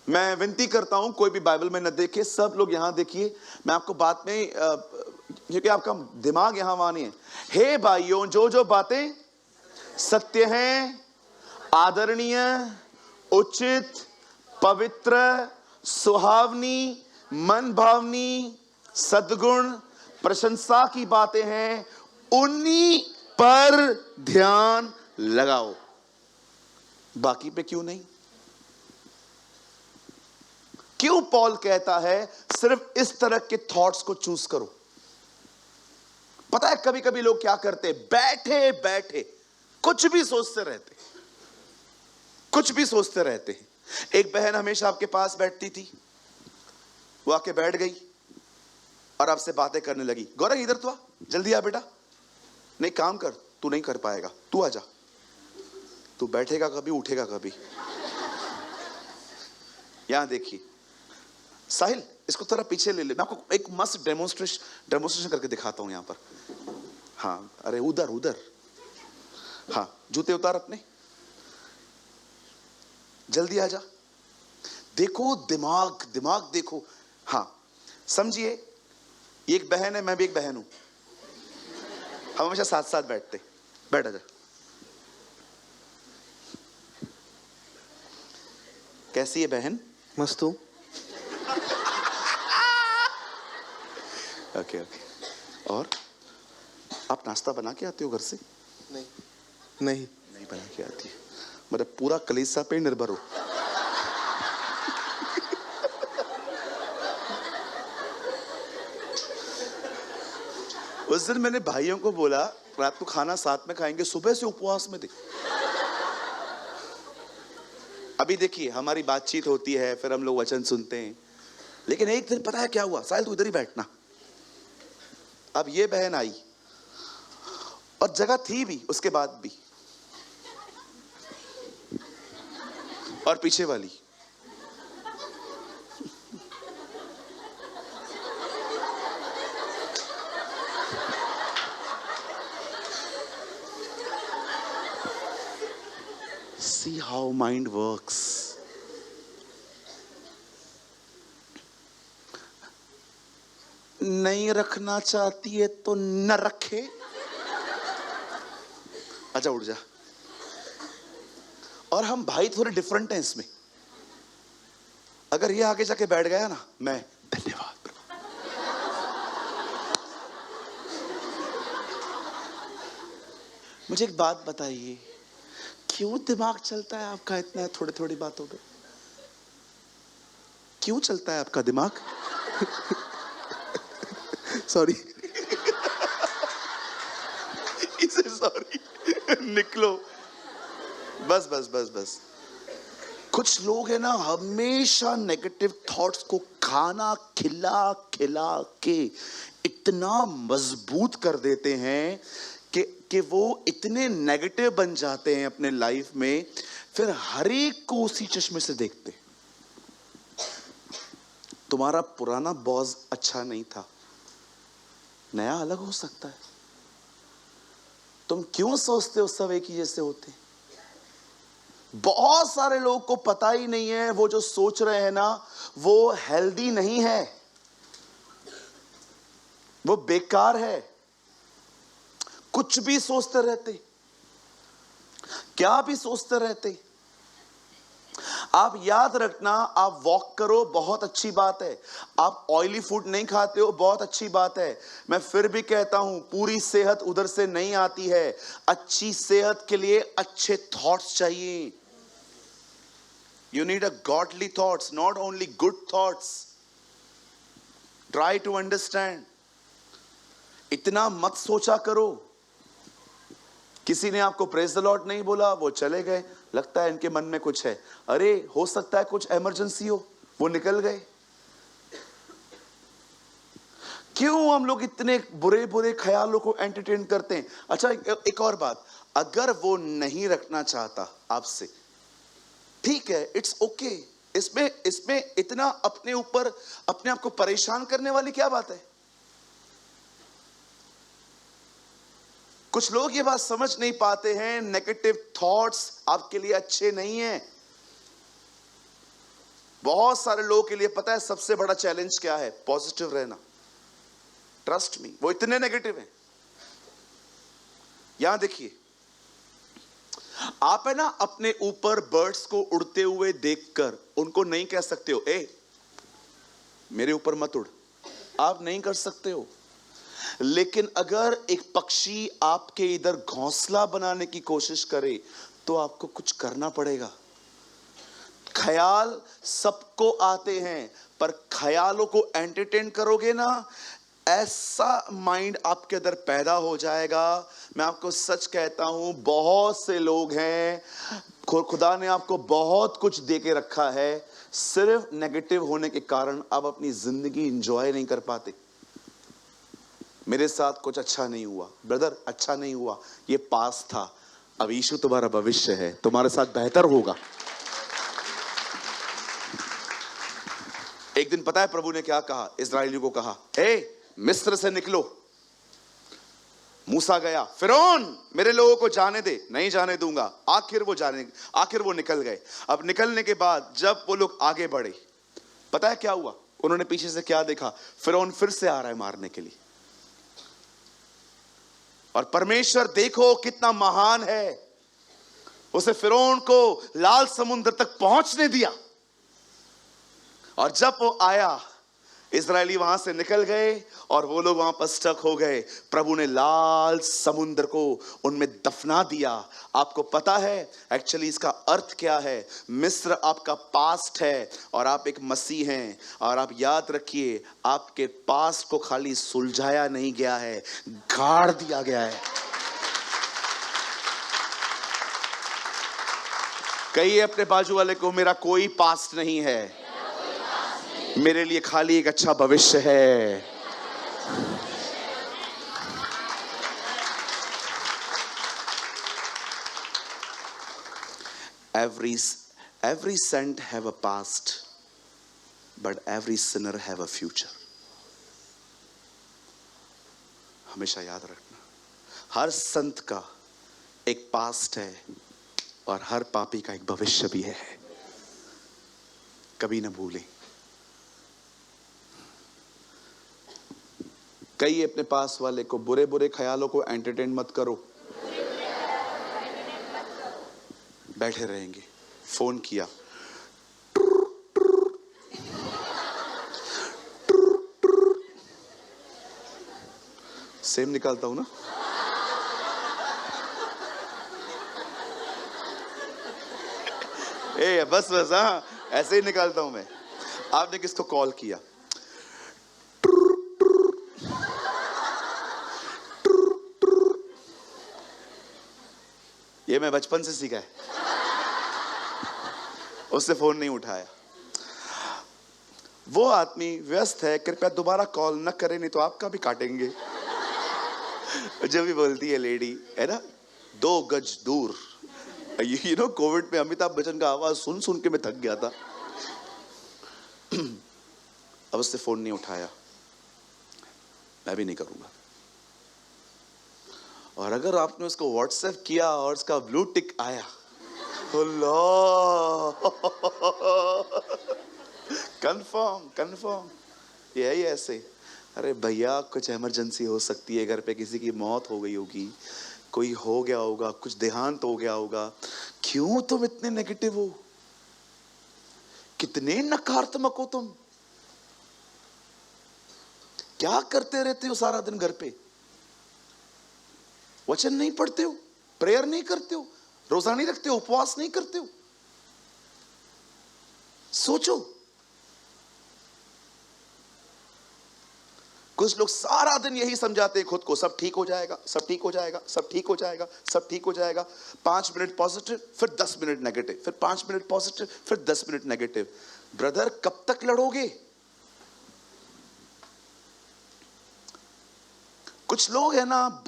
मैं विनती करता हूं कोई भी बाइबल में न देखे, सब लोग यहां देखिए। मैं आपको बात में क्योंकि आपका दिमाग यहां वहां नहीं है। हे भाइयों, जो बातें सत्य हैं, आदरणीय, उचित, पवित्र, सुहावनी, मन भावनी, सद्गुण, प्रशंसा की बातें हैं, उन्हीं पर ध्यान लगाओ। बाकी पे क्यों नहीं? क्यों पॉल कहता है सिर्फ इस तरह के थॉट्स को चूज करो? पता है कभी कभी लोग क्या करते, बैठे बैठे कुछ भी सोचते रहते, कुछ भी सोचते रहते हैं। एक बहन हमेशा आपके पास बैठती थी, वो आके बैठ गई और आपसे बातें करने लगी। गौरव इधर तो आ, जल्दी आ बेटा। नहीं काम कर, तू नहीं कर पाएगा, तू आ जा। तू बैठेगा कभी, उठेगा कभी। यहां देखिए साहिल, इसको थोड़ा पीछे ले ले, मैं आपको एक मस्त डेमोन्स्ट्रेशन करके दिखाता हूं यहां पर। हाँ, अरे उधर हाँ, जूते उतार अपने, जल्दी आ जा। देखो दिमाग देखो। हाँ समझिए, ये एक बहन है, मैं भी एक बहन हूं, हम हमेशा साथ साथ बैठते। बैठ जा। कैसी है बहन? मस्त हूं। ओके। और आप नाश्ता बना के आते हो घर से? नहीं बना के आती है, मतलब पूरा कलीसिया पे निर्भर हो। उस दिन मैंने भाइयों को बोला रात को खाना साथ में खाएंगे, सुबह से उपवास में थे। अभी देखिए हमारी बातचीत होती है, फिर हम लोग वचन सुनते हैं, लेकिन एक दिन पता है क्या हुआ? साहिल तू इधर ही बैठना। अब ये बहन आई और जगह थी भी उसके बाद भी, और पीछे वाली see how mind works. नहीं रखना चाहती है तो न रखे। अच्छा उठ जा। और हम भाई थोड़े डिफरेंट हैं इसमें। अगर ये आगे जाके बैठ गया ना, मैं धन्यवाद प्रभु। मुझे एक बात बताइए, क्यों दिमाग चलता है आपका इतना थोड़ी थोड़ी बातों पे? क्यों चलता है आपका दिमाग? सॉरी इसे सॉरी निकलो। बस बस बस बस। कुछ लोग है ना हमेशा नेगेटिव थॉट्स को खाना खिला खिला के इतना मजबूत कर देते हैं कि वो इतने नेगेटिव बन जाते हैं अपने लाइफ में, फिर हर एक को उसी चश्मे से देखते। तुम्हारा पुराना बॉस अच्छा नहीं था, नया अलग हो सकता है। तुम क्यों सोचते हो सब एक ही जैसे होते? बहुत सारे लोग को पता ही नहीं है वो जो सोच रहे हैं ना वो हेल्दी नहीं है, वो बेकार है। कुछ भी सोचते रहते, क्या भी सोचते रहते। आप याद रखना, आप वॉक करो बहुत अच्छी बात है, आप ऑयली फूड नहीं खाते हो बहुत अच्छी बात है। मैं फिर भी कहता हूं पूरी सेहत उधर से नहीं आती है। अच्छी सेहत के लिए अच्छे थॉट्स चाहिए। You need a godly thoughts, not only good thoughts. Try to understand. इतना मत सोचा करो। किसी ने आपको प्रेज द लॉर्ड नहीं बोला, वो चले गए, लगता है इनके मन में कुछ है। अरे हो सकता है कुछ इमरजेंसी हो, वो निकल गए। क्यों हम लोग इतने बुरे बुरे ख्यालों को एंटरटेन करते हैं? अच्छा एक और बात, अगर वो नहीं रखना चाहता आपसे, ठीक है, इट्स ओके। इसमें इतना अपने ऊपर अपने आप को परेशान करने वाली क्या बात है? कुछ लोग ये बात समझ नहीं पाते हैं, नेगेटिव थॉट्स आपके लिए अच्छे नहीं हैं। बहुत सारे लोगों के लिए पता है सबसे बड़ा चैलेंज क्या है? पॉजिटिव रहना। ट्रस्ट मी, वो इतने नेगेटिव हैं। यहां देखिए, आप है ना अपने ऊपर बर्ड्स को उड़ते हुए देखकर उनको नहीं कह सकते हो ए मेरे ऊपर मत उड़, आप नहीं कर सकते हो। लेकिन अगर एक पक्षी आपके इधर घोंसला बनाने की कोशिश करे तो आपको कुछ करना पड़ेगा। ख्याल सबको आते हैं, पर ख्यालों को एंटरटेन करोगे ना, ऐसा माइंड आपके अंदर पैदा हो जाएगा। मैं आपको सच कहता हूं, बहुत से लोग हैं, खुदा ने आपको बहुत कुछ दे के रखा है, सिर्फ नेगेटिव होने के कारण आप अपनी जिंदगी एंजॉय नहीं कर पाते। मेरे साथ कुछ अच्छा नहीं हुआ ब्रदर, अच्छा नहीं हुआ, ये पास था। अब यीशु तुम्हारा भविष्य है, तुम्हारे साथ बेहतर होगा। एक दिन पता है प्रभु ने क्या कहा? इस्राएलियों को कहा, हे मिस्र से निकलो। मूसा गया, फिरौन मेरे लोगों को जाने दे। नहीं जाने दूंगा। आखिर वो निकल गए। अब निकलने के बाद जब वो लोग आगे बढ़े, पता है क्या हुआ? उन्होंने पीछे से क्या देखा? फिरौन फिर से आ रहा है मारने के लिए। और परमेश्वर देखो कितना महान है, उसे फिरौन को लाल समुद्र तक पहुंचने दिया। और जब वो आया, इस्राएली वहां से निकल गए और वो लोग वहां पर स्टक हो गए। प्रभु ने लाल समुद्र को उनमें दफना दिया। आपको पता है एक्चुअली इसका अर्थ क्या है? मिस्र आपका पास्ट है और आप एक मसीह हैं। और आप याद रखिए, आपके पास्ट को खाली सुलझाया नहीं गया है, गाड़ दिया गया है। कहिए अपने बाजू वाले को, मेरा कोई पास्ट नहीं है, मेरे लिए खाली एक अच्छा भविष्य है। Every saint have a past, but every sinner have a future. हमेशा याद रखना, हर संत का एक पास्ट है और हर पापी का एक भविष्य भी है। कभी ना भूलें। कई अपने पास वाले को, बुरे बुरे ख्यालों को एंटरटेन मत करो। बैठे रहेंगे। फोन किया, सेम निकालता हूं ना। बस हाँ, ऐसे ही निकालता हूं मैं। आपने किसको कॉल किया? ये मैं बचपन से सीखा है। उससे फोन नहीं उठाया। वो आदमी व्यस्त है, कृपया दोबारा कॉल न करें, नहीं तो आपका भी काटेंगे। जब भी बोलती है लेडी, है ना, 2 गज दूर। यू नो, कोविड में अमिताभ बच्चन का आवाज सुन सुन के मैं थक गया था। अब उससे फोन नहीं उठाया, मैं भी नहीं करूंगा। और अगर आपने उसको व्हाट्सएप किया और उसका ब्लू टिक आया, कंफर्म यही ऐसे। अरे भैया, कुछ इमरजेंसी हो सकती है, घर पे किसी की मौत हो गई होगी, कोई हो गया होगा, कुछ देहांत हो गया होगा। क्यों तुम इतने नेगेटिव हो? कितने नकारात्मक हो तुम? क्या करते रहते हो सारा दिन घर पे? वचन नहीं पढ़ते हो, प्रेयर नहीं करते हो, रोजा नहीं रखते हो, उपवास नहीं करते हो। सोचो। कुछ लोग सारा दिन यही समझाते हैं खुद को, सब ठीक हो जाएगा, सब ठीक हो जाएगा, सब ठीक हो जाएगा, सब ठीक हो जाएगा। 5 मिनट पॉजिटिव, फिर 10 मिनट नेगेटिव, फिर 5 मिनट पॉजिटिव, फिर 10 मिनट नेगेटिव। ब्रदर, कब तक लड़ोगे? कुछ लोग है ना,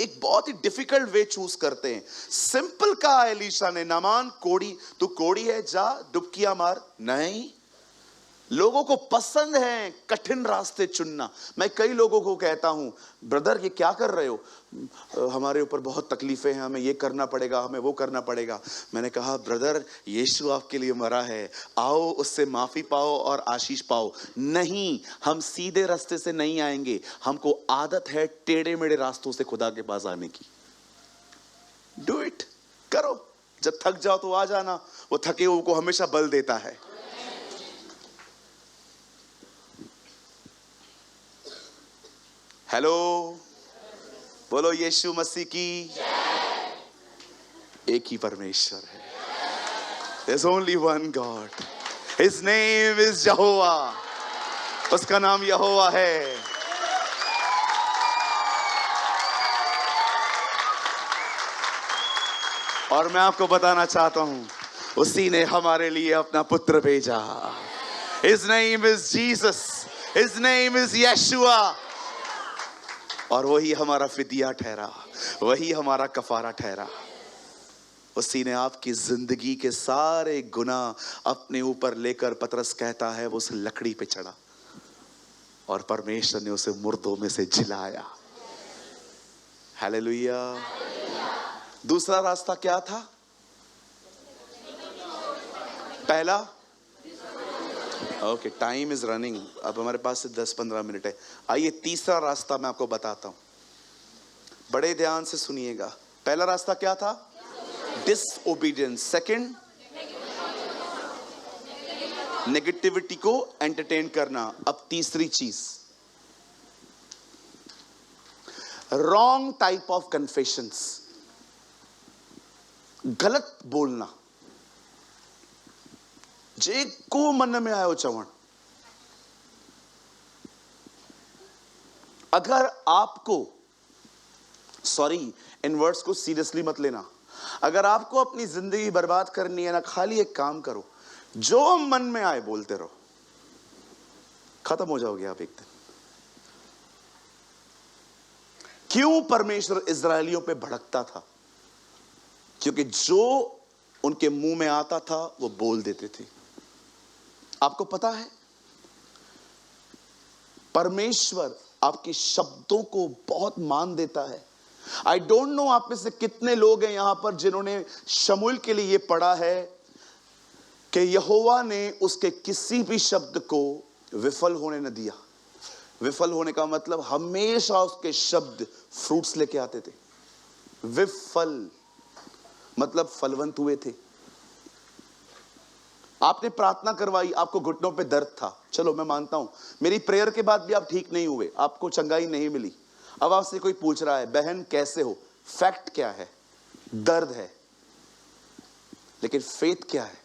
एक बहुत ही डिफिकल्ट वे चूज करते हैं। सिंपल कहा एलीशा ने, नामान कोड़ी, तू कोड़ी है, जा डुबकियां मार। नहीं, लोगों को पसंद है कठिन रास्ते चुनना। मैं कई लोगों को कहता हूं, ब्रदर ये क्या कर रहे हो? हमारे ऊपर बहुत तकलीफें हैं, हमें ये करना पड़ेगा, हमें वो करना पड़ेगा। मैंने कहा, ब्रदर यीशु आपके लिए मरा है, आओ उससे माफी पाओ और आशीष पाओ। नहीं, हम सीधे रास्ते से नहीं आएंगे, हमको आदत है टेढ़े मेढ़े रास्तों से खुदा के पास आने की। डू इट, करो। जब थक जाओ तो आ जाना, वो थके हुए को हमेशा बल देता है। हेलो, बोलो यीशु मसीह की। एक ही परमेश्वर है। There's only one God. His name is Jehovah. उसका नाम यहोवा है। और मैं आपको बताना चाहता हूं, उसी ने हमारे लिए अपना पुत्र भेजा। His name is Jesus. His name is Yeshua. और वही हमारा फिदिया ठहरा, वही हमारा कफारा ठहरा। उसी ने आपकी जिंदगी के सारे गुनाह अपने ऊपर लेकर, पतरस कहता है, वो उस लकड़ी पे चढ़ा और परमेश्वर ने उसे मुर्दों में से जिलाया। हालेलुया। दूसरा रास्ता क्या था? पहला, ओके, टाइम इज रनिंग, अब हमारे पास से 10-15 मिनट है। आइए तीसरा रास्ता मैं आपको बताता हूं, बड़े ध्यान से सुनिएगा। पहला रास्ता क्या था? डिसओबीडियंस। सेकंड, नेगेटिविटी को एंटरटेन करना। अब तीसरी चीज, रॉन्ग टाइप ऑफ कन्फेशंस, गलत बोलना। जे को मन में आयो चवण। अगर आपको, सॉरी इन वर्ड्स को सीरियसली मत लेना, अगर आपको अपनी जिंदगी बर्बाद करनी है ना, खाली एक काम करो, जो मन में आए बोलते रहो, खत्म हो जाओगे आप एक दिन। क्यों परमेश्वर इजरायलियों पे भड़कता था? क्योंकि जो उनके मुंह में आता था वो बोल देते थे। आपको पता है, परमेश्वर आपके शब्दों को बहुत मान देता है। आई डोंट नो आप में से कितने लोग हैं यहां पर जिन्होंने शमूएल के लिए यह पढ़ा है कि यहोवा ने उसके किसी भी शब्द को विफल होने न दिया। विफल होने का मतलब हमेशा उसके शब्द फ्रूट्स लेके आते थे। विफल मतलब फलवंत हुए थे। आपने प्रार्थना करवाई, आपको घुटनों पे दर्द था, चलो मैं मानता हूं, मेरी प्रेयर के बाद भी आप ठीक नहीं हुए, आपको चंगाई नहीं मिली। अब आपसे कोई पूछ रहा है, बहन कैसे हो? फैक्ट क्या है? दर्द है। लेकिन फेथ क्या है?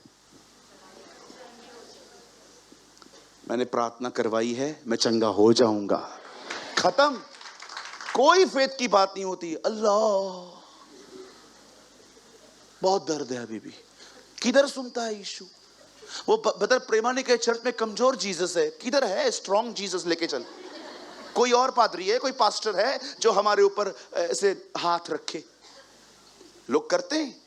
मैंने प्रार्थना करवाई है, मैं चंगा हो जाऊंगा, खत्म। कोई फेथ की बात नहीं होती। अल्लाह बहुत दर्द है अभी भी। किधर सुनता है यीशु? वो बदर प्रेमानी के चर्च में कमजोर जीसस है, किधर है स्ट्रॉन्ग जीसस? लेके चल। कोई और पादरी है, कोई पास्टर है जो हमारे ऊपर ऐसे हाथ रखे? लोग करते हैं।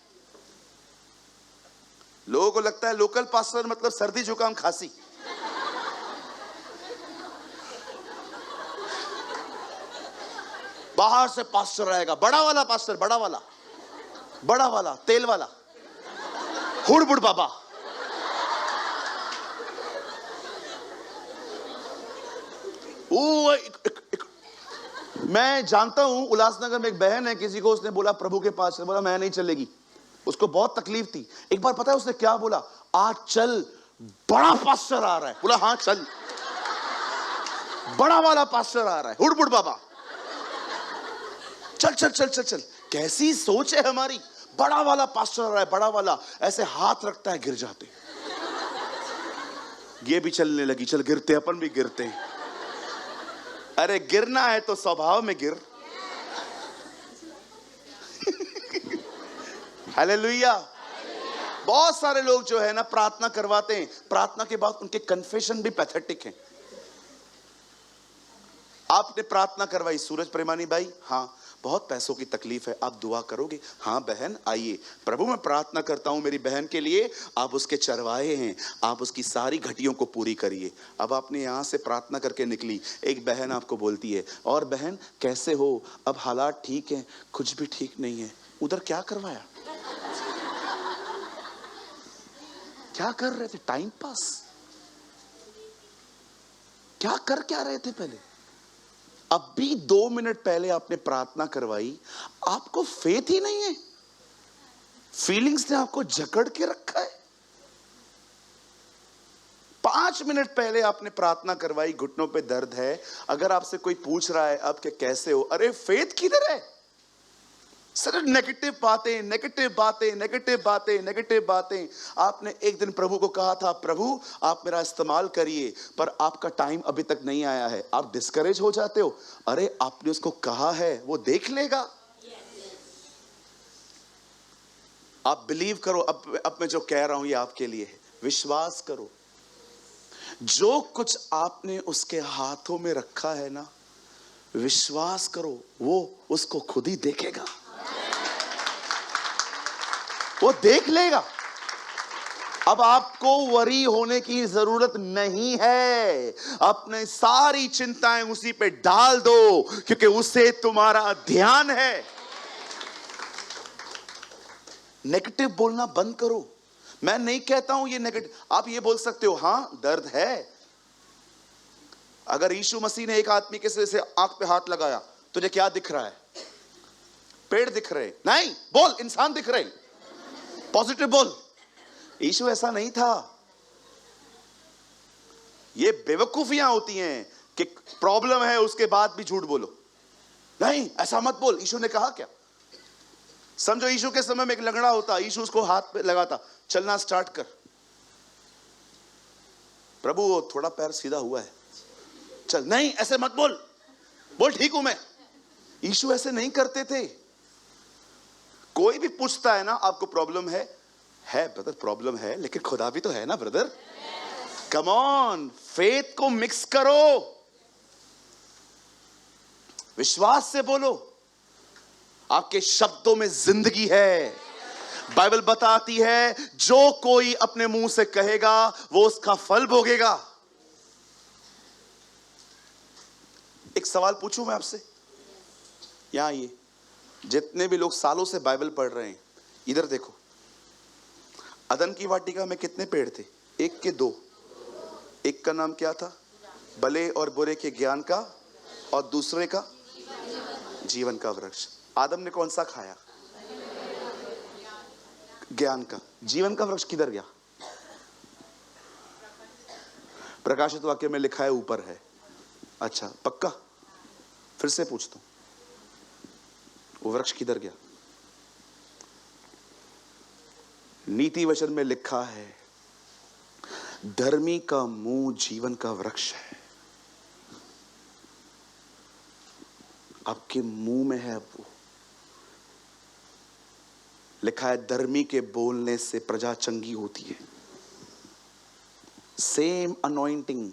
लोगों को लगता है लोकल पास्टर मतलब सर्दी जुकाम खांसी। बाहर से पास्टर आएगा, बड़ा वाला पास्टर, बड़ा वाला तेल वाला, हुड़बुड़ बाबा। मैं जानता हूं उल्लासनगर में एक बहन है, किसी को उसने बोला प्रभु के पास, बोला मैं नहीं चलेगी। उसको बहुत तकलीफ थी। एक बार पता है उसने क्या बोला? आज चल, बड़ा पास्टर आ रहा है। बोला हाँ चल, बड़ा वाला पास्टर आ रहा है, हुड़बुड़ बाबा। चल चल चल चल चल। कैसी सोच है हमारी? बड़ा वाला पास्टर आ रहा है, बड़ा वाला, ऐसे हाथ रखता है, गिर जाते। ये भी चलने लगी, चल गिरते, अपन भी गिरते हैं। अरे गिरना है तो स्वभाव में गिर। हालेलुया। बहुत सारे लोग जो है ना प्रार्थना करवाते हैं, प्रार्थना के बाद उनके कन्फेशन भी पैथेटिक हैं। आपने प्रार्थना करवाई, सूरज प्रेमानी भाई, हाँ बहुत पैसों की तकलीफ है, आप दुआ करोगे? हाँ बहन आइए, प्रभु मैं प्रार्थना करता हूं मेरी बहन के लिए, आप उसके चरवाहे हैं, आप उसकी सारी घटियों को पूरी करिए। अब आपने यहां से प्रार्थना करके निकली, एक बहन आपको बोलती है, और बहन कैसे हो? अब हालात ठीक हैं? कुछ भी ठीक नहीं है। उधर क्या करवाया? क्या कर रहे थे? Time pass? क्या रहे थे पहले? अभी 2 मिनट पहले आपने प्रार्थना करवाई, आपको फेथ ही नहीं है। फीलिंग्स ने आपको जकड़ के रखा है। 5 मिनट पहले आपने प्रार्थना करवाई, घुटनों पे दर्द है। अगर आपसे कोई पूछ रहा है अब कि कैसे हो, अरे फेथ किधर है? सिर्फ नेगेटिव बातें, नेगेटिव बातें, नेगेटिव बातें, नेगेटिव बातें। आपने एक दिन प्रभु को कहा था, प्रभु आप मेरा इस्तेमाल करिए, पर आपका टाइम अभी तक नहीं आया है। आप डिस्करेज हो जाते हो। अरे आपने उसको कहा है, वो देख लेगा। आप बिलीव करो। अब मैं जो कह रहा हूं ये आपके लिए है। विश्वास करो, जो कुछ आपने उसके हाथों में रखा है ना, विश्वास करो वो उसको खुद ही देखेगा। वो देख लेगा। अब आपको वरी होने की जरूरत नहीं है। अपने सारी चिंताएं उसी पे डाल दो, क्योंकि उससे तुम्हारा ध्यान है। नेगेटिव बोलना बंद करो। मैं नहीं कहता हूं ये नेगेटिव, आप ये बोल सकते हो हाँ दर्द है। अगर यीशु मसीह ने एक आदमी के सिर से आंख पे हाथ लगाया, तुझे क्या दिख रहा है? पेड़ दिख रहे? नहीं, बोल इंसान दिख रहे। पॉजिटिव बोल। यीशु ऐसा नहीं था। ये बेवकूफियां होती हैं कि प्रॉब्लम है उसके बाद भी झूठ बोलो। नहीं, ऐसा मत बोल, यीशु ने कहा क्या? समझो यीशु के समय में एक लंगड़ा होता, यीशु उसको हाथ पे लगाता, चलना स्टार्ट कर। प्रभु वो थोड़ा पैर सीधा हुआ है, चल। नहीं, ऐसे मत बोल, बोल ठीक हूं मैं। यीशु ऐसे नहीं करते थे। कोई भी पूछता है ना आपको प्रॉब्लम है ब्रदर, प्रॉब्लम है, लेकिन खुदा भी तो है ना ब्रदर। कम ऑन, फेथ को मिक्स करो, विश्वास से बोलो। आपके शब्दों में जिंदगी है। बाइबल बताती है जो कोई अपने मुंह से कहेगा वो उसका फल भोगेगा। एक सवाल पूछूं मैं आपसे, यहां आइए, जितने भी लोग सालों से बाइबल पढ़ रहे हैं, इधर देखो। अदन की वाटिका में कितने पेड़ थे? एक के दो। एक का नाम क्या था? भले और बुरे के ज्ञान का, और दूसरे का जीवन का वृक्ष। आदम ने कौन सा खाया? ज्ञान का। जीवन का वृक्ष किधर गया? प्रकाशित वाक्य में लिखा है ऊपर है। अच्छा, पक्का? फिर से पूछता हूं, वो वृक्ष किधर गया? नीति वचन में लिखा है धर्मी का मुंह जीवन का वृक्ष है। आपके मुंह में है। अब वो लिखा है धर्मी के बोलने से प्रजा चंगी होती है। सेम अनॉइंटिंग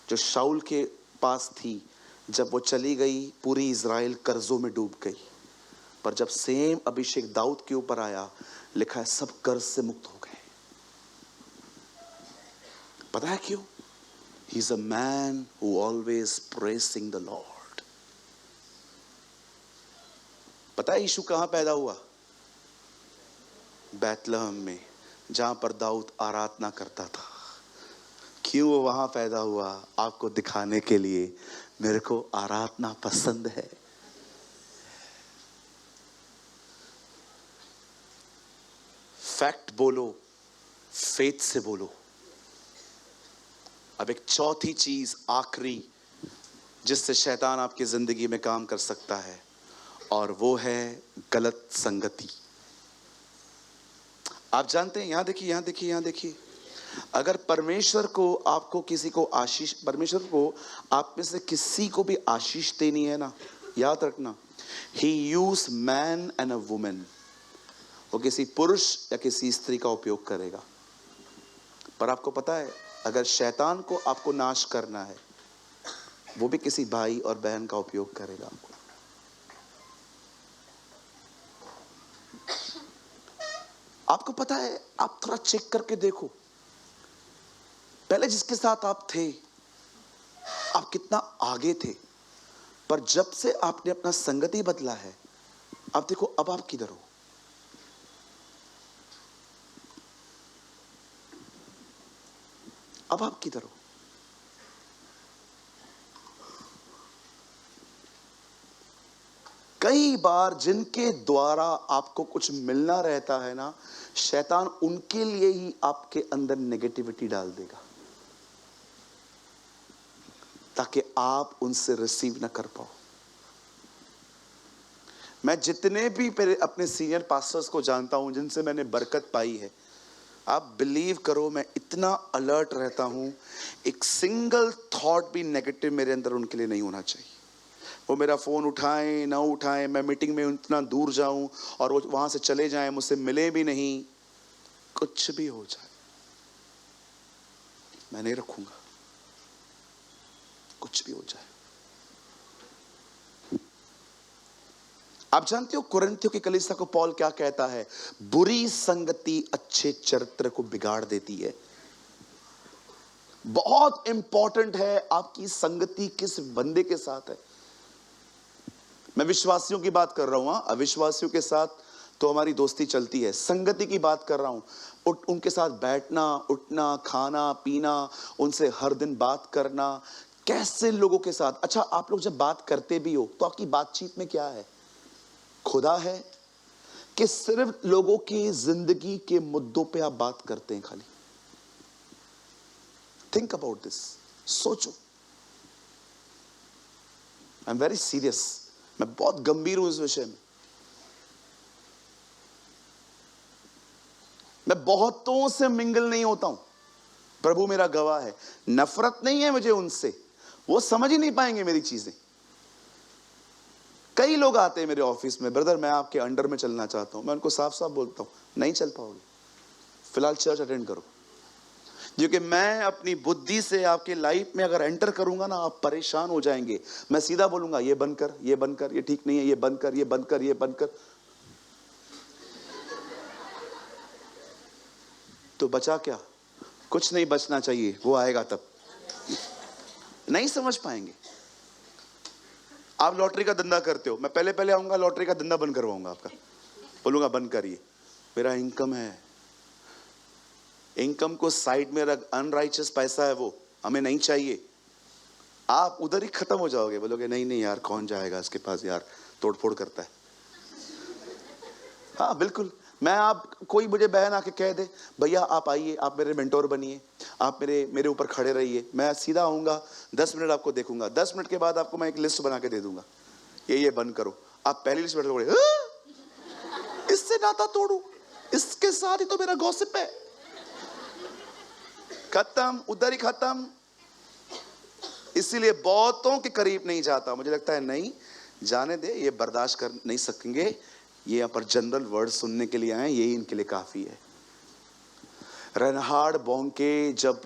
जो शाऊल के पास थी, जब वो चली गई पूरी इज़राइल कर्जों में डूब गई। पर जब सेम अभिषेक दाऊद के ऊपर आया, लिखा है सब कर्ज से मुक्त हो गए। पता है क्यों? He is a man who always pressing the Lord. पता है यीशु कहां पैदा हुआ? बैतलहम में, जहां पर दाऊद आराधना करता था। क्यों वो वहां पैदा हुआ? आपको दिखाने के लिए मेरे को आराधना पसंद है। फैक्ट बोलो, फेथ से बोलो। अब एक चौथी चीज, आखिरी, जिससे शैतान आपकी जिंदगी में काम कर सकता है, और वो है गलत संगति। आप जानते हैं, यहां देखिए, यहां देखिए, यहां देखिए, अगर परमेश्वर को आपको किसी को आशीष, परमेश्वर को आप में से किसी को भी आशीष देनी है ना, याद रखना, he use man and a women. वो किसी पुरुष या किसी स्त्री का उपयोग करेगा। पर आपको पता है, अगर शैतान को आपको नाश करना है, वो भी किसी भाई और बहन का उपयोग करेगा आपको। आपको पता है, आप थोड़ा चेक करके देखो, पहले जिसके साथ आप थे, आप कितना आगे थे, पर जब से आपने अपना संगति बदला है, आप देखो अब आप किधर हो। अब आप किधर हो? कई बार जिनके द्वारा आपको कुछ मिलना रहता है ना, शैतान उनके लिए ही आपके अंदर नेगेटिविटी डाल देगा, ताकि आप उनसे रिसीव ना कर पाओ। मैं जितने भी अपने सीनियर पास्टर्स को जानता हूं, जिनसे मैंने बरकत पाई है, आप बिलीव करो, मैं इतना अलर्ट रहता हूं, एक सिंगल थॉट भी नेगेटिव मेरे अंदर उनके लिए नहीं होना चाहिए। वो मेरा फ़ोन उठाएं ना उठाएं, मैं मीटिंग में इतना दूर जाऊं और वो वहाँ से चले जाएं, मुझसे मिले भी नहीं, कुछ भी हो जाए, मैं नहीं रखूंगा, कुछ भी हो जाए। आप जानते हो कुरिन्थियों की कलीसिया को पौल क्या कहता है? बुरी संगति अच्छे चरित्र को बिगाड़ देती है। बहुत इंपॉर्टेंट है आपकी संगति किस बंदे के साथ है। मैं विश्वासियों की बात कर रहा हूं, अविश्वासियों के साथ तो हमारी दोस्ती चलती है। संगति की बात कर रहा हूं, उनके साथ बैठना, उठना, खाना पीना, उनसे हर दिन बात करना, कैसे लोगों के साथ। अच्छा, आप लोग जब बात करते भी हो तो आपकी बातचीत में क्या है? खुदा है कि सिर्फ लोगों की जिंदगी के मुद्दों पे आप बात करते हैं खाली? थिंक अबाउट दिस, सोचो। आई एम वेरी सीरियस, मैं बहुत गंभीर हूं इस विषय में। मैं बहुतों से मिंगल नहीं होता हूं, प्रभु मेरा गवाह है। नफरत नहीं है मुझे उनसे, वो समझ ही नहीं पाएंगे मेरी चीजें। कई लोग आते हैं मेरे ऑफिस में, ब्रदर मैं आपके अंडर में चलना चाहता हूं। मैं उनको साफ साफ बोलता हूं, नहीं चल पाओगे, फिलहाल चर्च अटेंड करो। क्योंकि मैं अपनी बुद्धि से आपके लाइफ में अगर एंटर करूंगा ना, आप परेशान हो जाएंगे। मैं सीधा बोलूंगा ये बंद कर, ये बंद कर, ये ठीक नहीं है, ये बंद कर, ये बंद कर, ये बंद कर, तो बचा क्या? कुछ नहीं बचना चाहिए, वो आएगा तब। नहीं समझ पाएंगे। आप लॉटरी का धंधा करते हो, मैं पहले पहले आऊंगा, लॉटरी का धंधा बंद करवाऊंगा आपका, बोलूंगा बंद करिए, मेरा इनकम है, इनकम को साइड में रख, अनराइचियस पैसा है वो, हमें नहीं चाहिए। आप उधर ही खत्म हो जाओगे, बोलोगे नहीं नहीं यार, कौन जाएगा इसके पास यार, तोड़फोड़ करता है। हाँ बिल्कुल। मैं आप, कोई मुझे बहन आके कह दे भैया आप आइए, आप मेरे मेंटोर बनिए, आप मेरे ऊपर खड़े रहिए, मैं सीधा आऊंगा, 10 मिनट आपको देखूंगा, 10 मिनट के बाद आपको मैं एक लिस्ट बना के दे दूंगा, ये बंद करो। आप पहली लिस्ट में बोले इससे नाता तोड़ू, इसके साथ ही तो मेरा गॉसिप है, खत्म, उधर ही खत्म। इसीलिए बहुतों के करीब नहीं जाता, मुझे लगता है नहीं जाने दे, ये बर्दाश्त कर नहीं सकेंगे, ये यहाँ पर जनरल वर्ड सुनने के लिए आए, यही इनके लिए काफी है। रेनहार्ड बोंके जब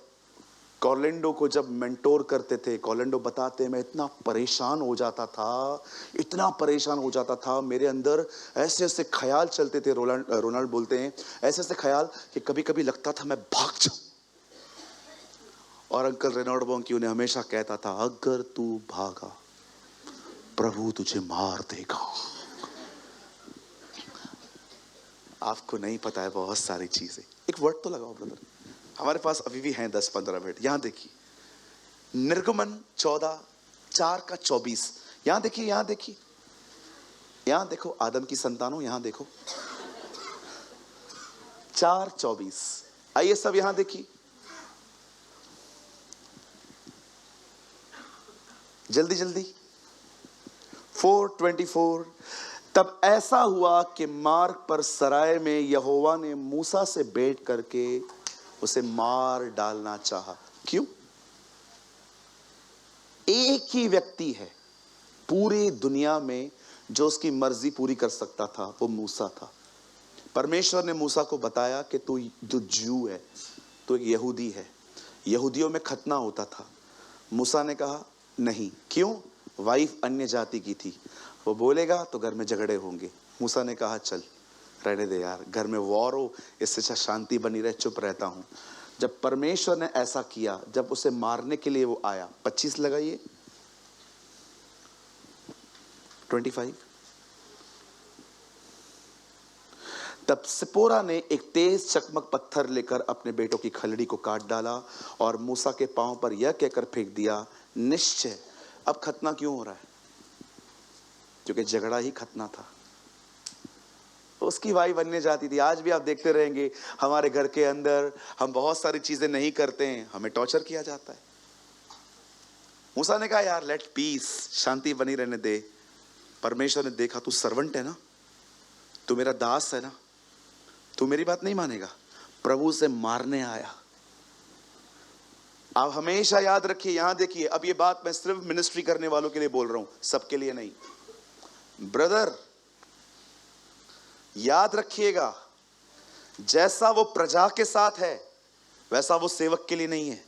कॉर्लेंडो को जब मेंटोर करते थे, कॉर्लेंडो बताते मैं इतना परेशान हो जाता था, इतना परेशान हो जाता था, मेरे अंदर ऐसे ऐसे ख्याल चलते थे, रोनाल्ड बोलते हैं ऐसे ऐसे ख्याल कि कभी कभी लगता था मैं भाग जाऊं। और अंकल रेनॉल्ड बोंके उन्हें हमेशा कहता था, अगर तू भागा प्रभु तुझे मार देगा। आपको नहीं पता है बहुत सारी चीजें। एक वर्ड तो लगाओ ब्रदर, हमारे पास अभी भी हैं 10-15 मिनट। यहां देखिए, निर्गमन 14:4-24, यहां देखिए, यहां देखिए, यहां देखो, आदम की संतानों, यहां देखो 4:24। आइए सब यहां देखिए, जल्दी जल्दी। 4:24, तब ऐसा हुआ कि मार्ग पर सराय में यहोवा ने मूसा से भेंट करके उसे मार डालना चाहा। क्यों? एक ही व्यक्ति है पूरी दुनिया में जो उसकी मर्जी पूरी कर सकता था, वो मूसा था। परमेश्वर ने मूसा को बताया कि तू ज्यू है, तू एक यहूदी है, यहूदियों में खतना होता था। मूसा ने कहा नहीं। क्यों? वाइफ अन्य जाति की थी, वो बोलेगा तो घर में झगड़े होंगे। मूसा ने कहा चल रहने दे यार, घर में वॉर हो, इससे अच्छा शांति बनी रहे, चुप रहता हूं। जब परमेश्वर ने ऐसा किया, जब उसे मारने के लिए वो आया, 25 लगाइए, 25। तब सिपोरा ने एक तेज चकमक पत्थर लेकर अपने बेटों की खलड़ी को काट डाला और मूसा के पांव पर यह कहकर फेंक दिया, निश्चय अब खतना क्यों हो रहा है? क्योंकि झगड़ा ही खतना था। उसकी वाइफ अन्य जाती थी। आज भी आप देखते रहेंगे हमारे घर के अंदर हम बहुत सारी चीजें नहीं करते हैं, हमें टॉर्चर किया जाता है। मूसा ने कहा यार लेट पीस, शांति बनी रहने दे। परमेश्वर ने देखा तू सर्वेंट है ना, तू मेरा दास है ना, तू मेरी बात नहीं मानेगा, प्रभु से मारने आया। आप हमेशा याद रखिए, यहां देखिए, अब ये बात मैं सिर्फ मिनिस्ट्री करने वालों के लिए बोल रहा हूं, सबके लिए नहीं। ब्रदर याद रखिएगा, जैसा वो प्रजा के साथ है वैसा वो सेवक के लिए नहीं है।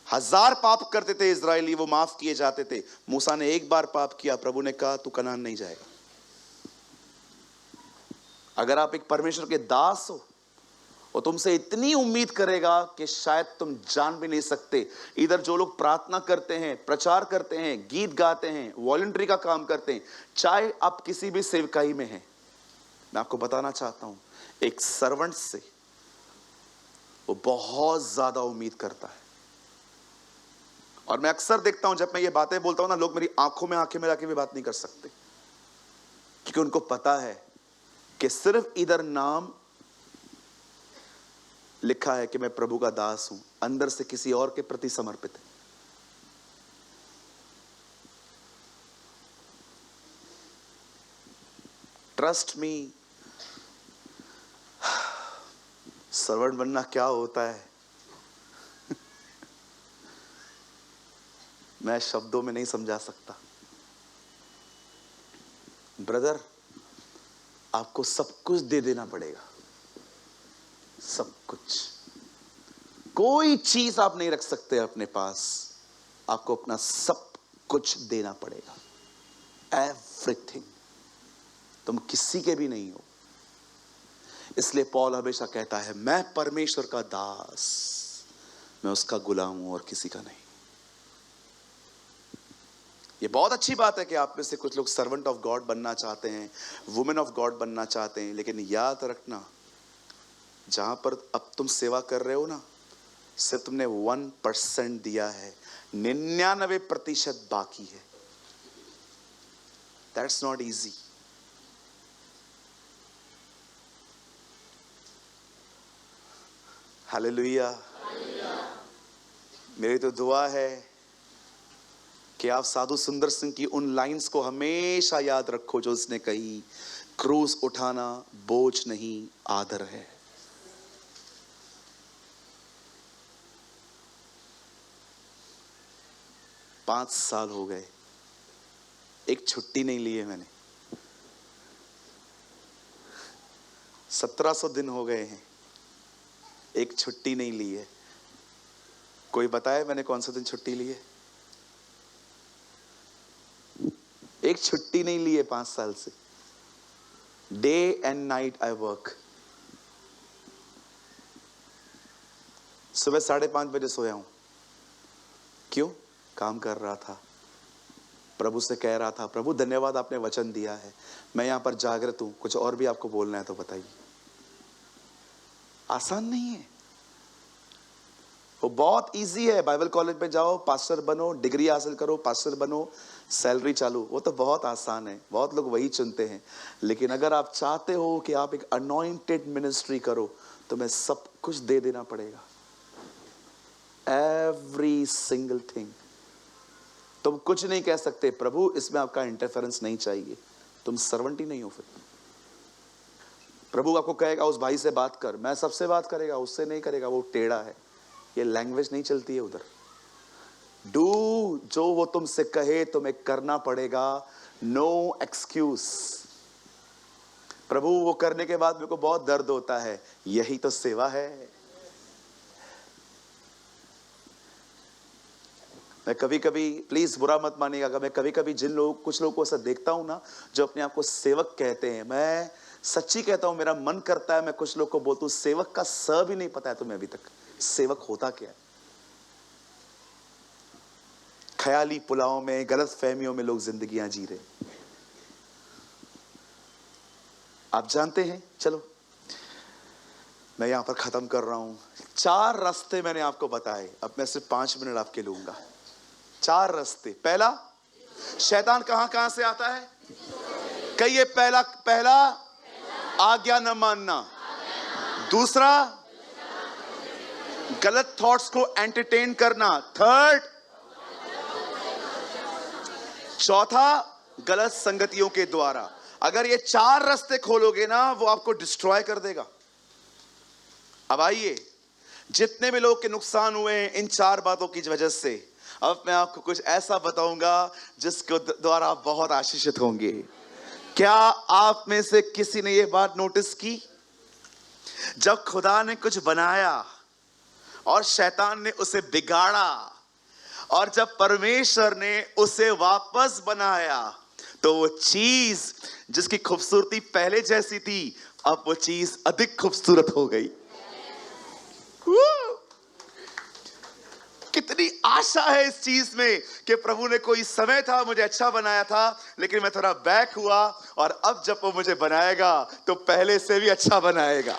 1000 पाप करते थे इजरायली, वो माफ किए जाते थे। मूसा ने एक बार पाप किया, प्रभु ने कहा तू कनान नहीं जाएगा। अगर आप एक परमेश्वर के दास हो, वो तुमसे इतनी उम्मीद करेगा कि शायद तुम जान भी नहीं सकते। इधर जो लोग प्रार्थना करते हैं, प्रचार करते हैं, गीत गाते हैं, वॉलंटरी का काम करते हैं, चाहे आप किसी भी सेवकाई में हैं, मैं आपको बताना चाहता हूं, एक सर्वेंट से वो बहुत ज्यादा उम्मीद करता है। और मैं अक्सर देखता हूं, जब मैं ये बातें बोलता हूं ना, लोग मेरी आंखों में आंखें मिला के भी बात नहीं कर सकते, क्योंकि उनको पता है कि सिर्फ इधर नाम लिखा है कि मैं प्रभु का दास हूं, अंदर से किसी और के प्रति समर्पित है। ट्रस्ट मी, सर्वेंट बनना क्या होता है मैं शब्दों में नहीं समझा सकता। ब्रदर, आपको सब कुछ दे देना पड़ेगा, सब कुछ। कोई चीज आप नहीं रख सकते अपने पास, आपको अपना सब कुछ देना पड़ेगा, एवरीथिंग। तुम किसी के भी नहीं हो। इसलिए पौल हमेशा कहता है, मैं परमेश्वर का दास, मैं उसका गुलाम हूं और किसी का नहीं। ये बहुत अच्छी बात है कि आप में से कुछ लोग सर्वेंट ऑफ गॉड बनना चाहते हैं, वुमेन ऑफ गॉड बनना चाहते हैं, लेकिन याद रखना, जहां पर अब तुम सेवा कर रहे हो ना, सिर्फ तुमने 1% दिया है, 99% बाकी है। That's not easy. हालेलुया। मेरी तो दुआ है कि आप साधु सुंदर सिंह की उन लाइंस को हमेशा याद रखो जो उसने कही, क्रूस उठाना बोझ नहीं, आदर है। पांच साल हो गए, एक छुट्टी नहीं ली है मैंने। 1700 दिन हो गए हैं, एक छुट्टी नहीं ली है। कोई बताए मैंने कौन सा दिन छुट्टी ली है? एक छुट्टी नहीं ली है 5 साल से। Day and night I work. सुबह 5:30 बजे सोया हूं। क्यों? काम कर रहा था, प्रभु से कह रहा था, प्रभु धन्यवाद आपने वचन दिया है, मैं यहां पर जागृत हूं, कुछ और भी आपको बोलना है तो बताइए। आसान नहीं है वो, बहुत इजी है। बाइबल कॉलेज में जाओ, पास्टर बनो, डिग्री हासिल करो, पास्टर बनो, सैलरी चालू, वो तो बहुत आसान है, बहुत लोग वही चुनते हैं। लेकिन अगर आप चाहते हो कि आप एक अनॉइंटेड मिनिस्ट्री करो, तो मैं सब कुछ दे देना पड़ेगा, एवरी सिंगल थिंग। तुम कुछ नहीं कह सकते, प्रभु इसमें आपका इंटरफेरेंस नहीं चाहिए, तुम सर्वेंट ही नहीं हो। फिर प्रभु आपको कहेगा उस भाई से बात कर, मैं सबसे बात करेगा, उससे नहीं करेगा, वो टेढ़ा है, ये लैंग्वेज नहीं चलती है उधर। डू जो वो तुमसे कहे तुम्हें करना पड़ेगा, नो एक्सक्यूज। प्रभु वो करने के बाद मेरे को बहुत दर्द होता है, यही तो सेवा है। मैं कभी कभी, प्लीज बुरा मत मानिएगा, मैं कभी कभी कुछ लोगों को ऐसा देखता हूं ना, जो अपने आप को सेवक कहते हैं, मैं सच्ची कहता हूं, मेरा मन करता है मैं कुछ लोग को बोलता हूं, सेवक का स भी नहीं पता है तुम्हें अभी तक, सेवक होता क्या है। ख्याली पुलाव में, गलत फहमियों में लोग जिंदगियां जी रहे, आप जानते हैं। चलो मैं यहां पर खत्म कर रहा हूं। 4 रास्ते मैंने आपको बताए, अब मैं सिर्फ 5 मिनट आपके लूंगा। 4 रास्ते। पहला, शैतान कहां कहां से आता है? कहिए, पहला आज्ञा न मानना। दूसरा, गलत थॉट्स को एंटरटेन करना। थर्ड, चौथा, गलत संगतियों के द्वारा। अगर ये 4 रास्ते खोलोगे ना, वो आपको डिस्ट्रॉय कर देगा। अब आइए, जितने भी लोग के नुकसान हुए हैं इन 4 बातों की वजह से, अब मैं आपको कुछ ऐसा बताऊंगा जिसके द्वारा आप बहुत आशीषित होंगे। क्या आप में से किसी ने यह बात नोटिस की, जब खुदा ने कुछ बनाया और शैतान ने उसे बिगाड़ा, और जब परमेश्वर ने उसे वापस बनाया, तो वो चीज जिसकी खूबसूरती पहले जैसी थी, अब वो चीज अधिक खूबसूरत हो गई। कितनी आशा है इस चीज में कि प्रभु ने कोई समय था मुझे अच्छा बनाया था, लेकिन मैं थोड़ा बैक हुआ, और अब जब वो मुझे बनाएगा तो पहले से भी अच्छा बनाएगा।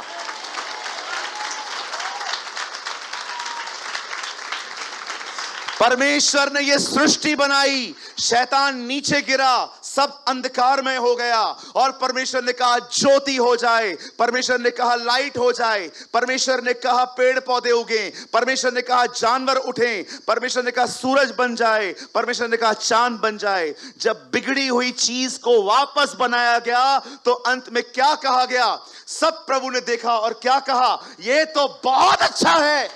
परमेश्वर ने यह सृष्टि बनाई, शैतान नीचे गिरा, सब अंधकारमय हो गया और परमेश्वर ने कहा ज्योति हो जाए, परमेश्वर ने कहा लाइट हो जाए, परमेश्वर ने कहा पेड़ पौधे उगे, परमेश्वर ने कहा जानवर उठें, परमेश्वर ने कहा सूरज बन जाए, परमेश्वर ने कहा चांद बन जाए। जब बिगड़ी हुई चीज को वापस बनाया गया तो अंत में क्या कहा गया? सब प्रभु ने देखा और क्या कहा? यह तो बहुत अच्छा है।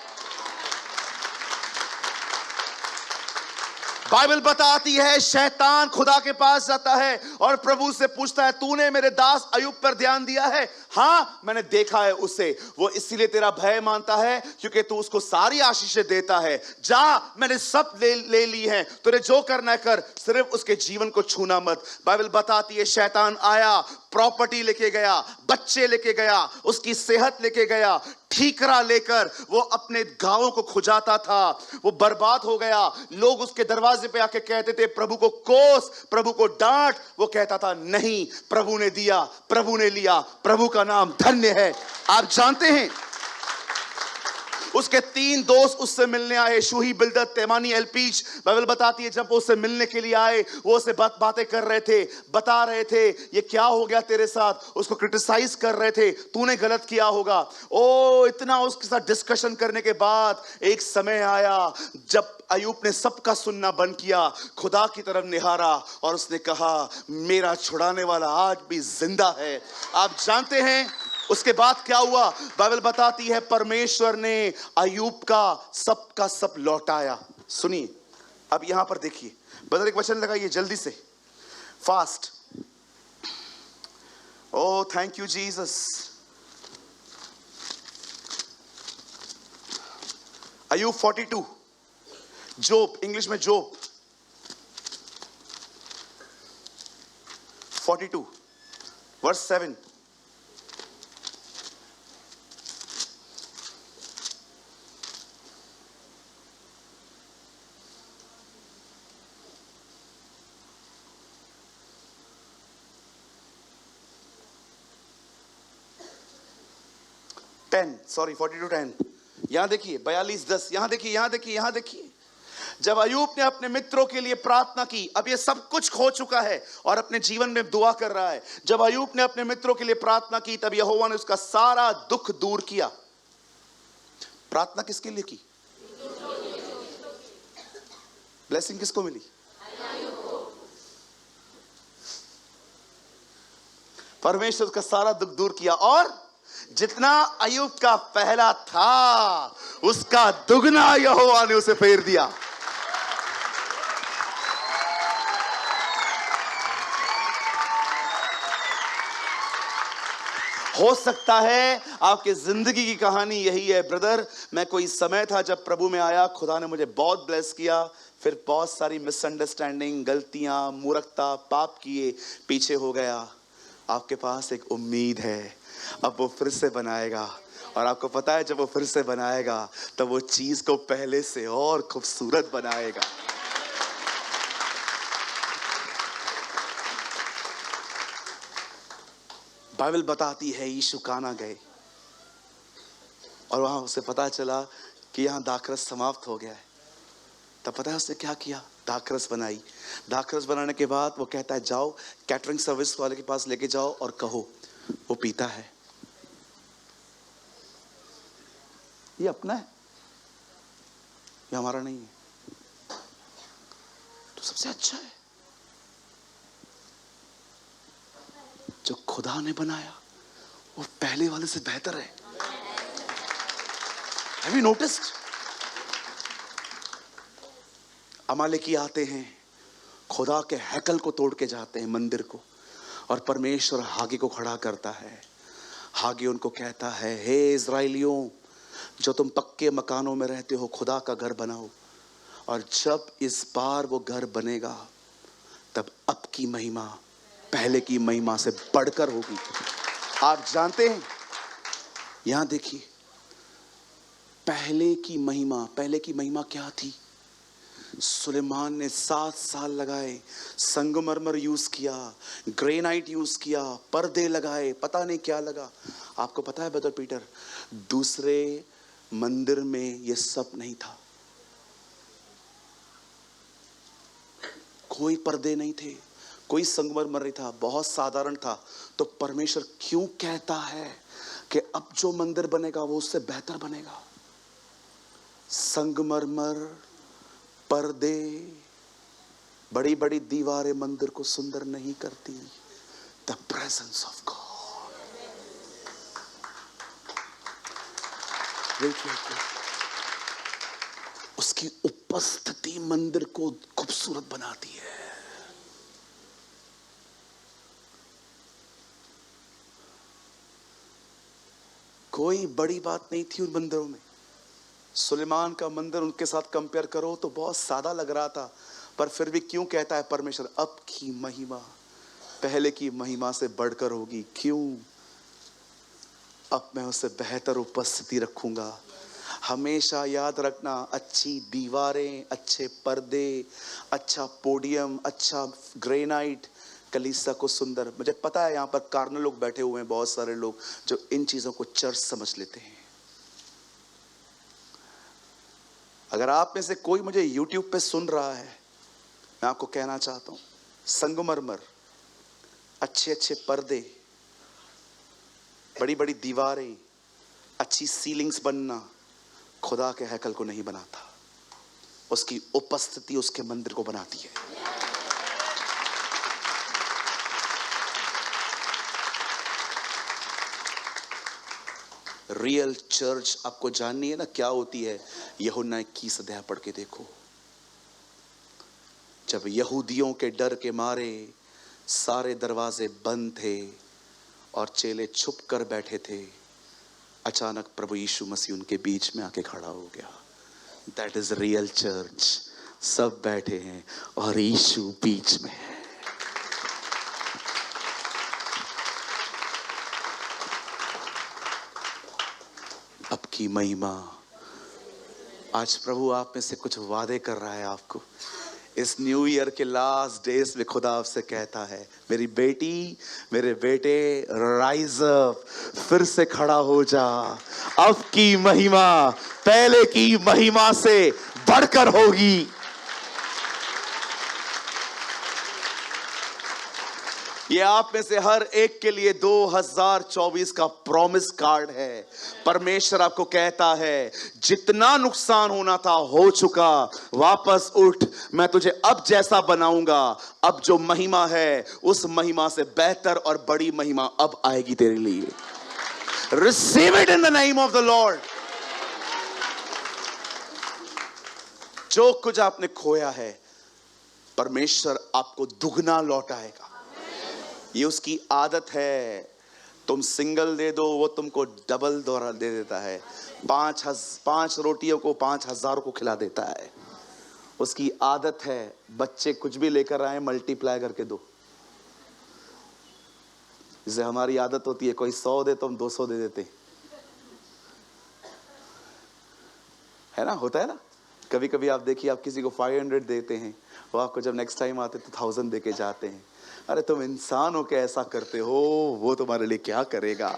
बाइबल बताती है शैतान खुदा के पास जाता है और प्रभु से पूछता है, तूने मेरे दास अय्यूब पर ध्यान दिया है? हाँ, मैंने देखा है उसे, वो इसीलिए तेरा भय मानता है क्योंकि तू उसको सारी आशीषें देता है। जा, मैंने सब ले ली है, तुझे जो करना है कर, सिर्फ उसके जीवन को छूना मत। बाइबल बताती है शैतान आया, प्रॉपर्टी लेके गया, बच्चे लेके गया, उसकी सेहत लेके गया, ठीकरा लेकर वो अपने गांवों को खुजाता था। वो बर्बाद हो गया। लोग उसके दरवाजे पे आके कहते थे प्रभु को कोस, प्रभु को डांट। वो कहता था नहीं, प्रभु ने दिया, प्रभु ने लिया, प्रभु का नाम धन्य है। आप जानते हैं उसके 3 दोस्त उससे मिलने आए, शूही, बिल्दद, तेमानी, एलपीज। बाइबल बताती है जब वो उससे मिलने के लिए आए, वो उससे बातें कर रहे थे, बता रहे थे ये क्या हो गया तेरे साथ, उसको क्रिटिसाइज कर रहे थे, तूने गलत किया होगा। ओ इतना उसके साथ डिस्कशन करने के बाद एक समय आया जब अय्यूब ने सबका सुनना बंद किया, खुदा की तरफ निहारा और उसने कहा मेरा छुड़ाने वाला आज भी जिंदा है। आप जानते हैं उसके बाद क्या हुआ? बाइबल बताती है परमेश्वर ने अय्यूब का सब लौटाया। सुनिए, अब यहां पर देखिए, ब्रदर एक वचन लगाइए जल्दी से, fast. Oh thank you Jesus. अय्यूब 42, जोब, इंग्लिश में जोब 42 वर्स 7। सॉरी 42:10। यहां देखिए 42:10। यहां देखिए, यहां देखिए, यहां देखिए। जब अय्यूब ने अपने मित्रों के लिए प्रार्थना की, अब ये सब कुछ खो चुका है और अपने जीवन में दुआ कर रहा है। जब अय्यूब ने अपने मित्रों के लिए प्रार्थना की तब यहोवा ने उसका सारा दुख दूर किया। प्रार्थना किसके लिए की? ब्लेसिंग किसको मिली? परमेश्वर उसका सारा दुख दूर किया और जितना अय्यूब का पहला था उसका दुगना यहोवा ने उसे फेर दिया। हो सकता है आपकी जिंदगी की कहानी यही है ब्रदर। मैं कोई समय था जब प्रभु में आया, खुदा ने मुझे बहुत ब्लेस किया, फिर बहुत सारी मिसअंडरस्टैंडिंग, गलतियां, मूर्खता, पाप किए, पीछे हो गया। आपके पास एक उम्मीद है, अब वो फिर से बनाएगा और आपको पता है जब वो फिर से बनाएगा तो वो चीज को पहले से और खूबसूरत बनाएगा। बाइबल बताती है यीशु काना गए और वहां उसे पता चला कि यहां दाखरस समाप्त हो गया है। तब पता है उसने क्या किया? दाखरस बनाई। दाखरस बनाने के बाद वो कहता है जाओ कैटरिंग सर्विस वाले के पास लेके जाओ और कहो। वो पीता है, ये अपना है, ये हमारा नहीं है, तो सबसे अच्छा है। जो खुदा ने बनाया वो पहले वाले से बेहतर है। Have you noticed? अमालेकी आते हैं, खुदा के हैकल को तोड़ के जाते हैं, मंदिर को, और परमेश्वर हागे को खड़ा करता है। हागे उनको कहता है, हे इज़राइलियों जो तुम पक्के मकानों में रहते हो, खुदा का घर बनाओ, और जब इस बार वो घर बनेगा तब अब की महिमा पहले की महिमा से बढ़कर होगी। आप जानते हैं, यहां देखिए, पहले की महिमा क्या थी? सुलेमान ने 7 साल लगाए, संगमरमर यूज किया, ग्रेनाइट यूज किया, पर्दे लगाए, पता नहीं क्या लगा। आपको पता है ब्रदर पीटर, दूसरे मंदिर में ये सब नहीं था। कोई पर्दे नहीं थे, कोई संगमरमर नहीं था, बहुत साधारण था। तो परमेश्वर क्यों कहता है कि अब जो मंदिर बनेगा वो उससे बेहतर बनेगा? संगमरमर, पर्दे, बड़ी बड़ी दीवारें मंदिर को सुंदर नहीं करती। The presence of God. उसकी उपस्थिति मंदिर को खूबसूरत बनाती है। कोई बड़ी बात नहीं थी उन मंदिरों में। सुलेमान का मंदिर उनके साथ कंपेयर करो तो बहुत सादा लग रहा था, पर फिर भी क्यों कहता है परमेश्वर अब की महिमा पहले की महिमा से बढ़कर होगी? क्यों? अब मैं उसे बेहतर उपस्थिति रखूंगा। हमेशा याद रखना, अच्छी दीवारें, अच्छे पर्दे, अच्छा पोडियम, अच्छा ग्रेनाइट कलीसिया को सुंदर। मुझे पता है यहाँ पर कार्नल लोग बैठे हुए हैं, बहुत सारे लोग जो इन चीजों को चर्च समझ लेते हैं। अगर आप में से कोई मुझे YouTube पे सुन रहा है, मैं आपको कहना चाहता हूं, संगमरमर, अच्छे अच्छे पर्दे, बड़ी बड़ी दीवारें, अच्छी सीलिंग्स बनना खुदा के हैकल को नहीं बनाता, उसकी उपस्थिति उसके मंदिर को बनाती है। रियल चर्च आपको जाननी है ना क्या होती है? यूहन्ना 21 अध्याय पढ़ के देखो। जब यहूदियों के डर के मारे सारे दरवाजे बंद थे और चेले छुप कर बैठे थे, अचानक प्रभु यीशु मसीह उनके बीच में आके खड़ा हो गया। That is real church. सब बैठे हैं और यीशु बीच में है। अब की महिमा। आज प्रभु आप में से कुछ वादे कर रहा है आपको। इस न्यू ईयर के लास्ट डेज में खुदा आपसे कहता है, मेरी बेटी, मेरे बेटे, राइज अप, फिर से खड़ा हो जा। अब की महिमा पहले की महिमा से बढ़कर होगी। ये आप में से हर एक के लिए 2024 का प्रॉमिस कार्ड है। परमेश्वर आपको कहता है, जितना नुकसान होना था हो चुका, वापस उठ, मैं तुझे अब जैसा बनाऊंगा। अब जो महिमा है उस महिमा से बेहतर और बड़ी महिमा अब आएगी तेरे लिए। Receive it in the name of the Lord. जो कुछ आपने खोया है, परमेश्वर आपको दुगना लौटाएगा। ये उसकी आदत है। तुम सिंगल दे दो, वो तुमको डबल दोहरा दे देता है। 5 रोटियों को 5,000 को खिला देता है। उसकी आदत है। बच्चे कुछ भी लेकर आए, मल्टीप्लाई करके दो। जैसे हमारी आदत होती है, कोई 100 दे तो हम 200 दे देते है ना, होता है ना। कभी कभी आप देखिए, आप किसी को 500 देते हैं, वो आपको जब नेक्स्ट टाइम आते तो 1000 दे के जाते हैं। अरे तुम इंसान हो के ऐसा करते हो, वो तुम्हारे लिए क्या करेगा।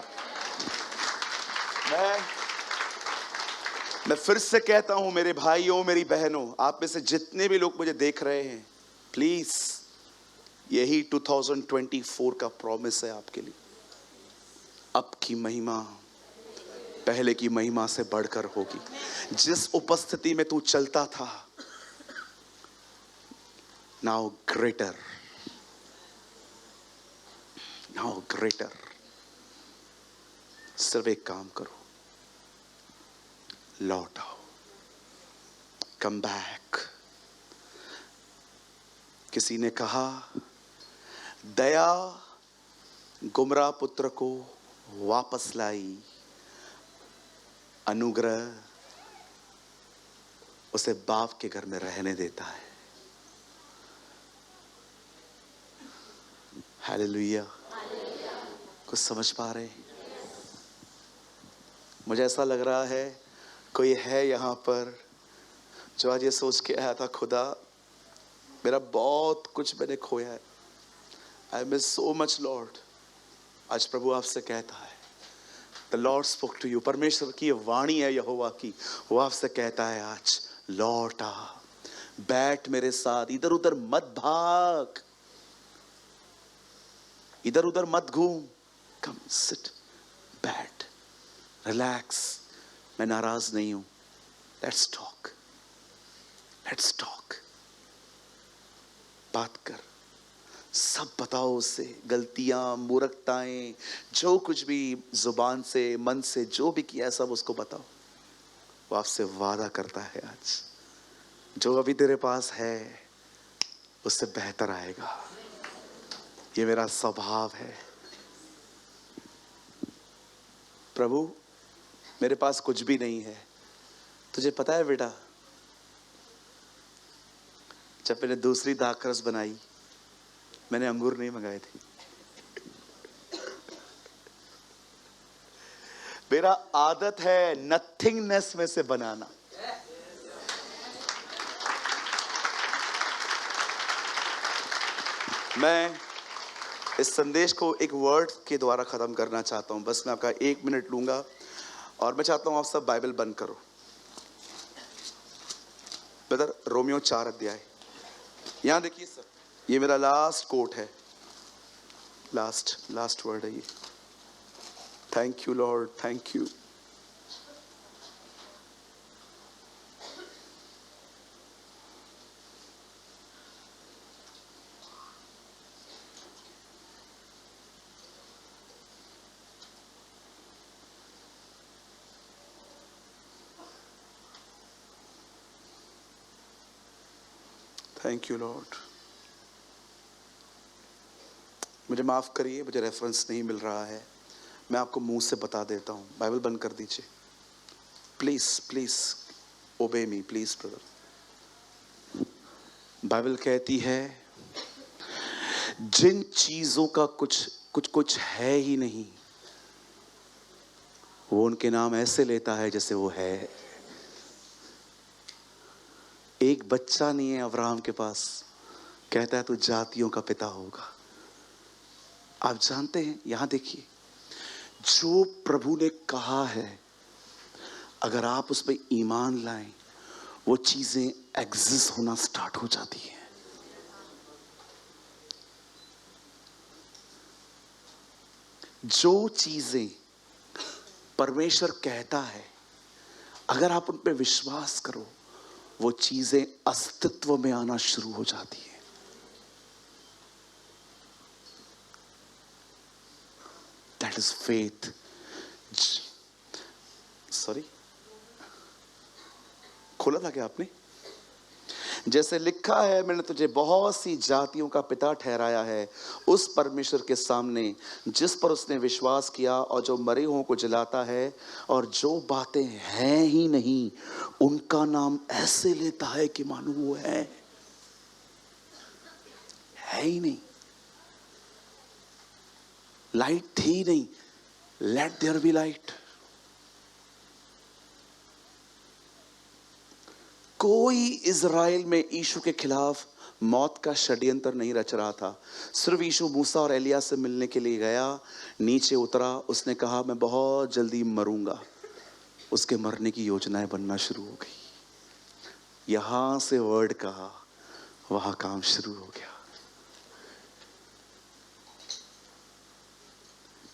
मैं फिर से कहता हूं, मेरे भाइयों, मेरी बहनों, आप में से जितने भी लोग मुझे देख रहे हैं, प्लीज, यही 2024 का प्रॉमिस है आपके लिए। अब की महिमा पहले की महिमा से बढ़कर होगी। जिस उपस्थिति में तू चलता था, नाउ ग्रेटर, नाउ ग्रेटर। सिर्फ एक काम करो, लौट आओ, कम बैक। किसी ने कहा, दया गुमराह पुत्र को वापस लाई, अनुग्रह उसे बाप के घर में रहने देता है। हालेलुया। कुछ समझ पा रहे? मुझे ऐसा लग रहा है कोई है यहाँ पर जो आज ये सोच के आया था, खुदा मेरा बहुत कुछ मैंने खोया है, I miss so much lord. आज प्रभु आपसे कहता है, the lord spoke to you. परमेश्वर की ये वाणी है यहोवा की, वो आपसे कहता है आज लौट आ, बैठ मेरे साथ, इधर उधर मत भाग, इधर उधर मत घूम, कम सिट, बैठ, रिलैक्स, मैं नाराज नहीं हूं, लेट्स टॉक, लेट्स टॉक, बात कर, सब बताओ उसे, गलतियां, मूर्खताएं, जो कुछ भी जुबान से मन से जो भी किया है सब उसको बताओ। वो आपसे वादा करता है आज जो अभी तेरे पास है उससे बेहतर आएगा। ये मेरा स्वभाव है। प्रभु मेरे पास कुछ भी नहीं है, तुझे पता है बेटा, जब मैंने दूसरी दाखरस बनाई मैंने अंगूर नहीं मंगाए थे। मेरा आदत है नथिंगनेस में से बनाना। मैं इस संदेश को एक वर्ड के द्वारा खत्म करना चाहता हूं। बस मैं आपका 1 मिनट लूंगा और मैं चाहता हूं आप सब बाइबल बंद करो। ब्रदर रोमियो 4 अध्याय, यहां देखिए सर, ये मेरा लास्ट कोट है, लास्ट वर्ड है ये। Thank you Lord, thank you. Thank you Lord. मुझे माफ करिए, मुझे रेफरेंस नहीं मिल रहा है, मैं आपको मुंह से बता देता हूं। बाइबल बंद कर दीजिए प्लीज, प्लीज ओबे मी प्लीज ब्रदर। बाइबल कहती है जिन चीजों का कुछ है ही नहीं, वो उनके नाम ऐसे लेता है जैसे वो है। एक बच्चा नहीं है अब्राहम के पास, कहता है तू जातियों का पिता होगा। आप जानते हैं, यहां देखिए, जो प्रभु ने कहा है अगर आप उस पर ईमान लाएं वो चीजें एग्जिस्ट होना स्टार्ट हो जाती हैं। जो चीजें परमेश्वर कहता है अगर आप उन पर विश्वास करो वो चीजें अस्तित्व में आना शुरू हो जाती है। That is faith. सॉरी, खोला था क्या आपने? जैसे लिखा है, मैंने तुझे बहुत सी जातियों का पिता ठहराया है उस परमेश्वर के सामने जिस पर उसने विश्वास किया और जो मरे हुओं को जिलाता है और जो बातें हैं ही नहीं उनका नाम ऐसे लेता है कि मानो वो है ही नहीं। लाइट थी नहीं, लेट देयर बी लाइट। कोई इज़राइल में यीशु के खिलाफ मौत का षड्यंत्र नहीं रच रहा था। सिर्फ यीशु मूसा और एलिया से मिलने के लिए गया, नीचे उतरा, उसने कहा मैं बहुत जल्दी मरूंगा। उसके मरने की योजनाएं बनना शुरू हो गई। यहां से वर्ड कहा, वहां काम शुरू हो गया।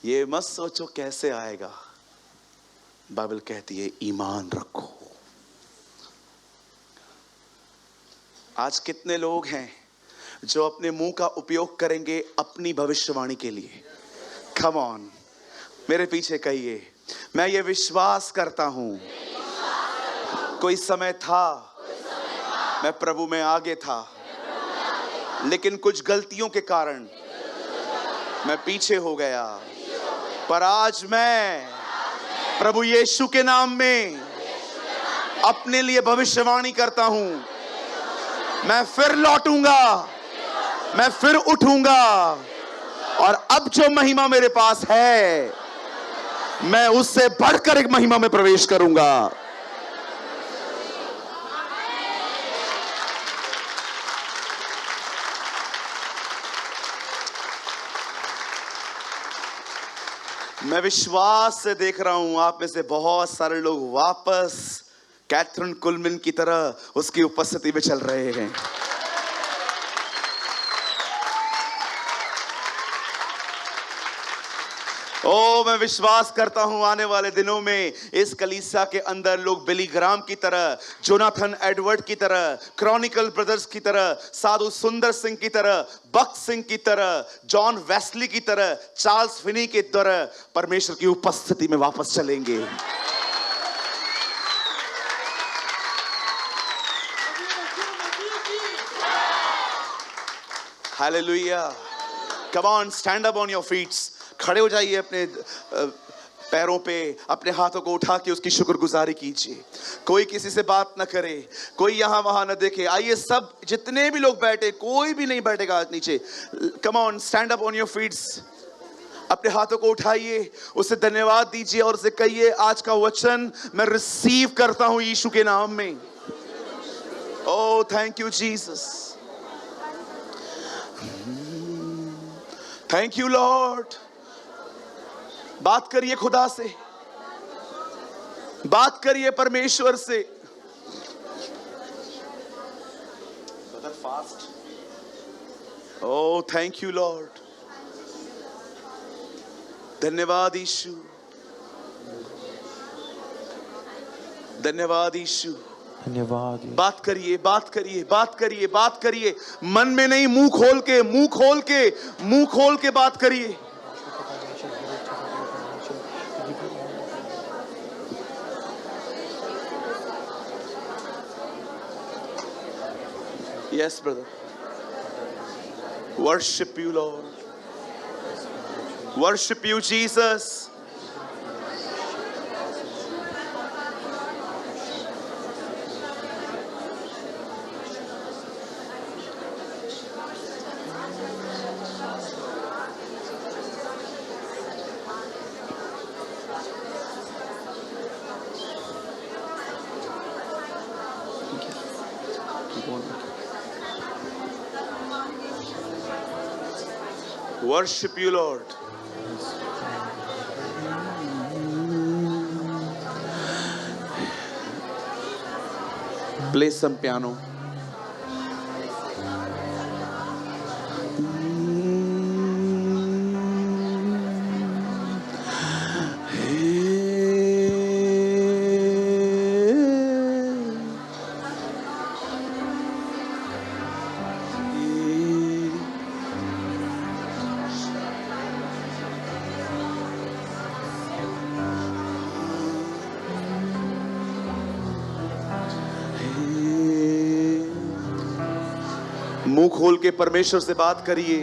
ये मत सोचो कैसे आएगा, बाइबल कहती है ईमान रखो। आज कितने लोग हैं जो अपने मुंह का उपयोग करेंगे अपनी भविष्यवाणी के लिए? कम ऑन, मेरे पीछे कहिए, मैं ये विश्वास करता हूं कोई समय था मैं प्रभु में आगे था, लेकिन कुछ गलतियों के कारण मैं पीछे हो गया, पर आज मैं प्रभु यीशु के नाम में अपने लिए भविष्यवाणी करता हूं। मैं फिर लौटूंगा, मैं फिर उठूंगा, और अब जो महिमा मेरे पास है मैं उससे बढ़कर एक महिमा में प्रवेश करूंगा। मैं विश्वास से देख रहा हूं आप में से बहुत सारे लोग वापस कैथरीन कुलमिन की तरह उसकी उपस्थिति में चल रहे हैं। ओ, मैं विश्वास करता हूं आने वाले दिनों में इस कलीसिया के अंदर लोग बिली ग्राम की तरह, जोनाथन एडवर्ड की तरह, क्रॉनिकल ब्रदर्स की तरह, साधु सुंदर सिंह की तरह, बख्त सिंह की तरह, जॉन वेस्ली की तरह, चार्ल्स फिनी की तरह परमेश्वर की उपस्थिति में वापस चलेंगे। Hallelujah. Come on, stand up on your feets. खड़े हो जाइए अपने पैरों पे, अपने हाथों को उठा के उसकी शुक्रगुजारी कीजिए। कोई किसी से बात ना करे, कोई यहां वहां ना देखे। आइए सब, जितने भी लोग बैठे, कोई भी नहीं बैठेगा आज नीचे। Come on, stand up on your feets. अपने हाथों को उठाइए, उसे धन्यवाद दीजिए और उसे कहिए, आज का वचन मैं रिसीव करता हूं यीशु के नाम में। Oh, thank you Jesus, thank you Lord. बात करिए खुदा से, बात करिए परमेश्वर से। Oh, thank you Lord. धन्यवाद यीशु, धन्यवाद यीशु। धन्यवाद। बात करिए, बात करिए, बात करिए, बात करिए। मन में नहीं, मुंह खोल के, मुंह खोल के, मुंह खोल के बात करिए। Yes, brother. Worship you, Lord. Worship you, Jesus. Worship you, Lord. Play some piano. मुंह खोल के परमेश्वर से बात करिए।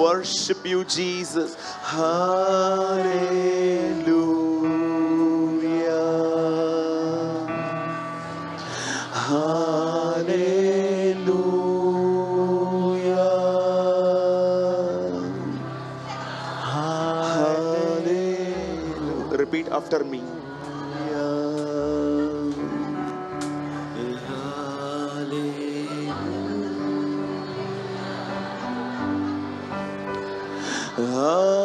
Worship you, Jesus. Hallelujah. Hallelujah. Hallelujah. Repeat after me. Hallelujah.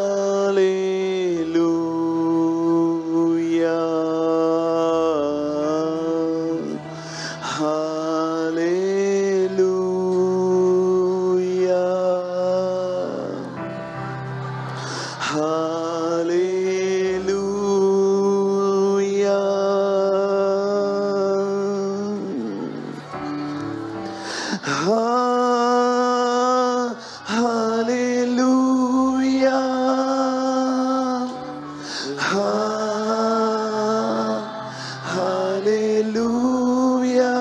Hallelujah,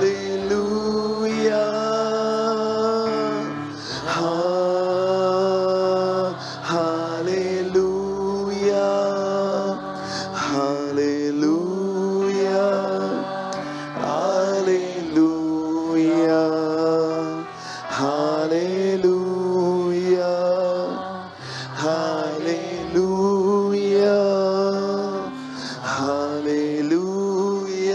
hallelujah, hallelujah, hallelujah, hallelujah, hallelujah, hallelujah, hallelujah,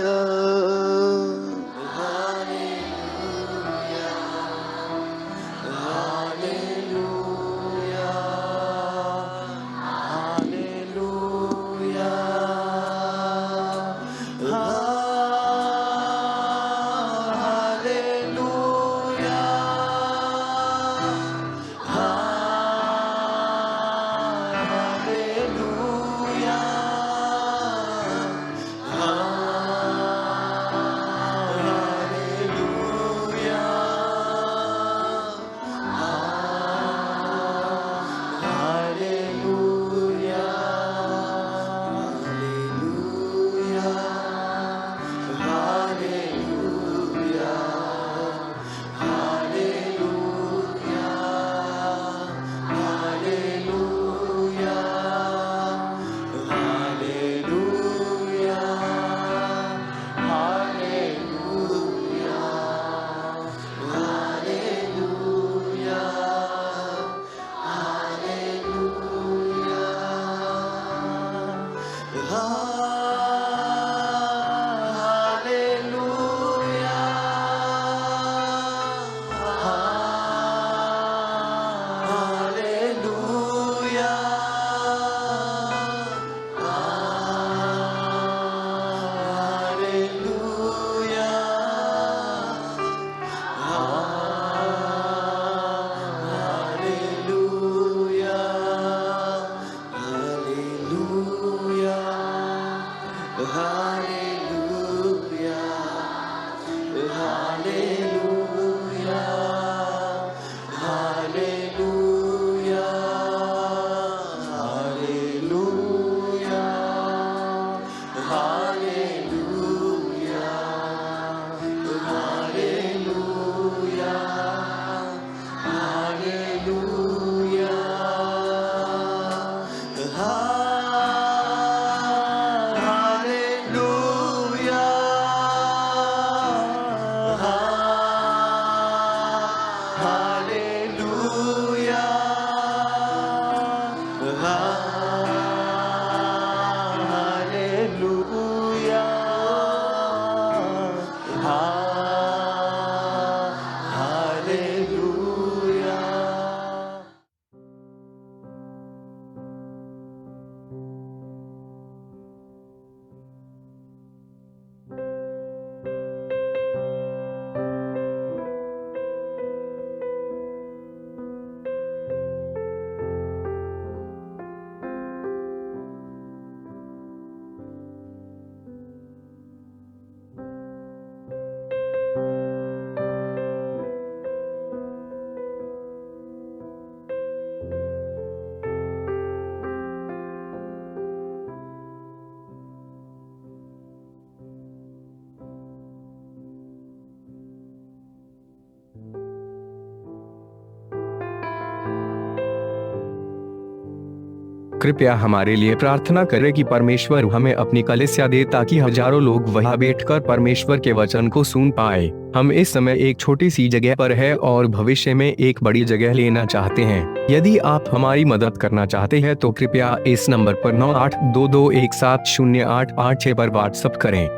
कृपया हमारे लिए प्रार्थना करें कि परमेश्वर हमें अपनी कलीसिया दे ताकि हजारों लोग वहां बैठकर परमेश्वर के वचन को सुन पाए। हम इस समय एक छोटी सी जगह पर है और भविष्य में एक बड़ी जगह लेना चाहते हैं। यदि आप हमारी मदद करना चाहते हैं तो कृपया इस नंबर पर 9822170886 पर व्हाट्सएप करें।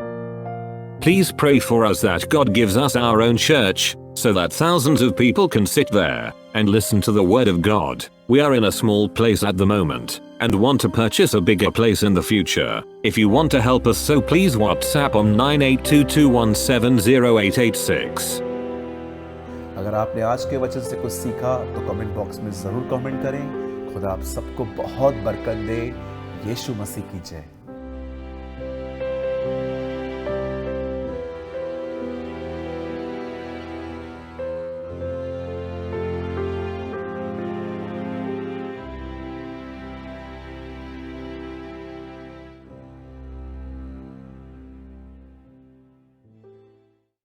Please pray for us that God gives us our own church, so that thousands of people can sit there and listen to the word of God. We are in a small place at the moment and want to purchase a bigger place in the future. If you want to help us, so please WhatsApp on 9822170886. अगर आपने आज के वचन से कुछ सीखा तो comment box में जरूर कमेंट करें। खुदा आप सबको बहुत बरकत दे। यीशु मसीह की जय।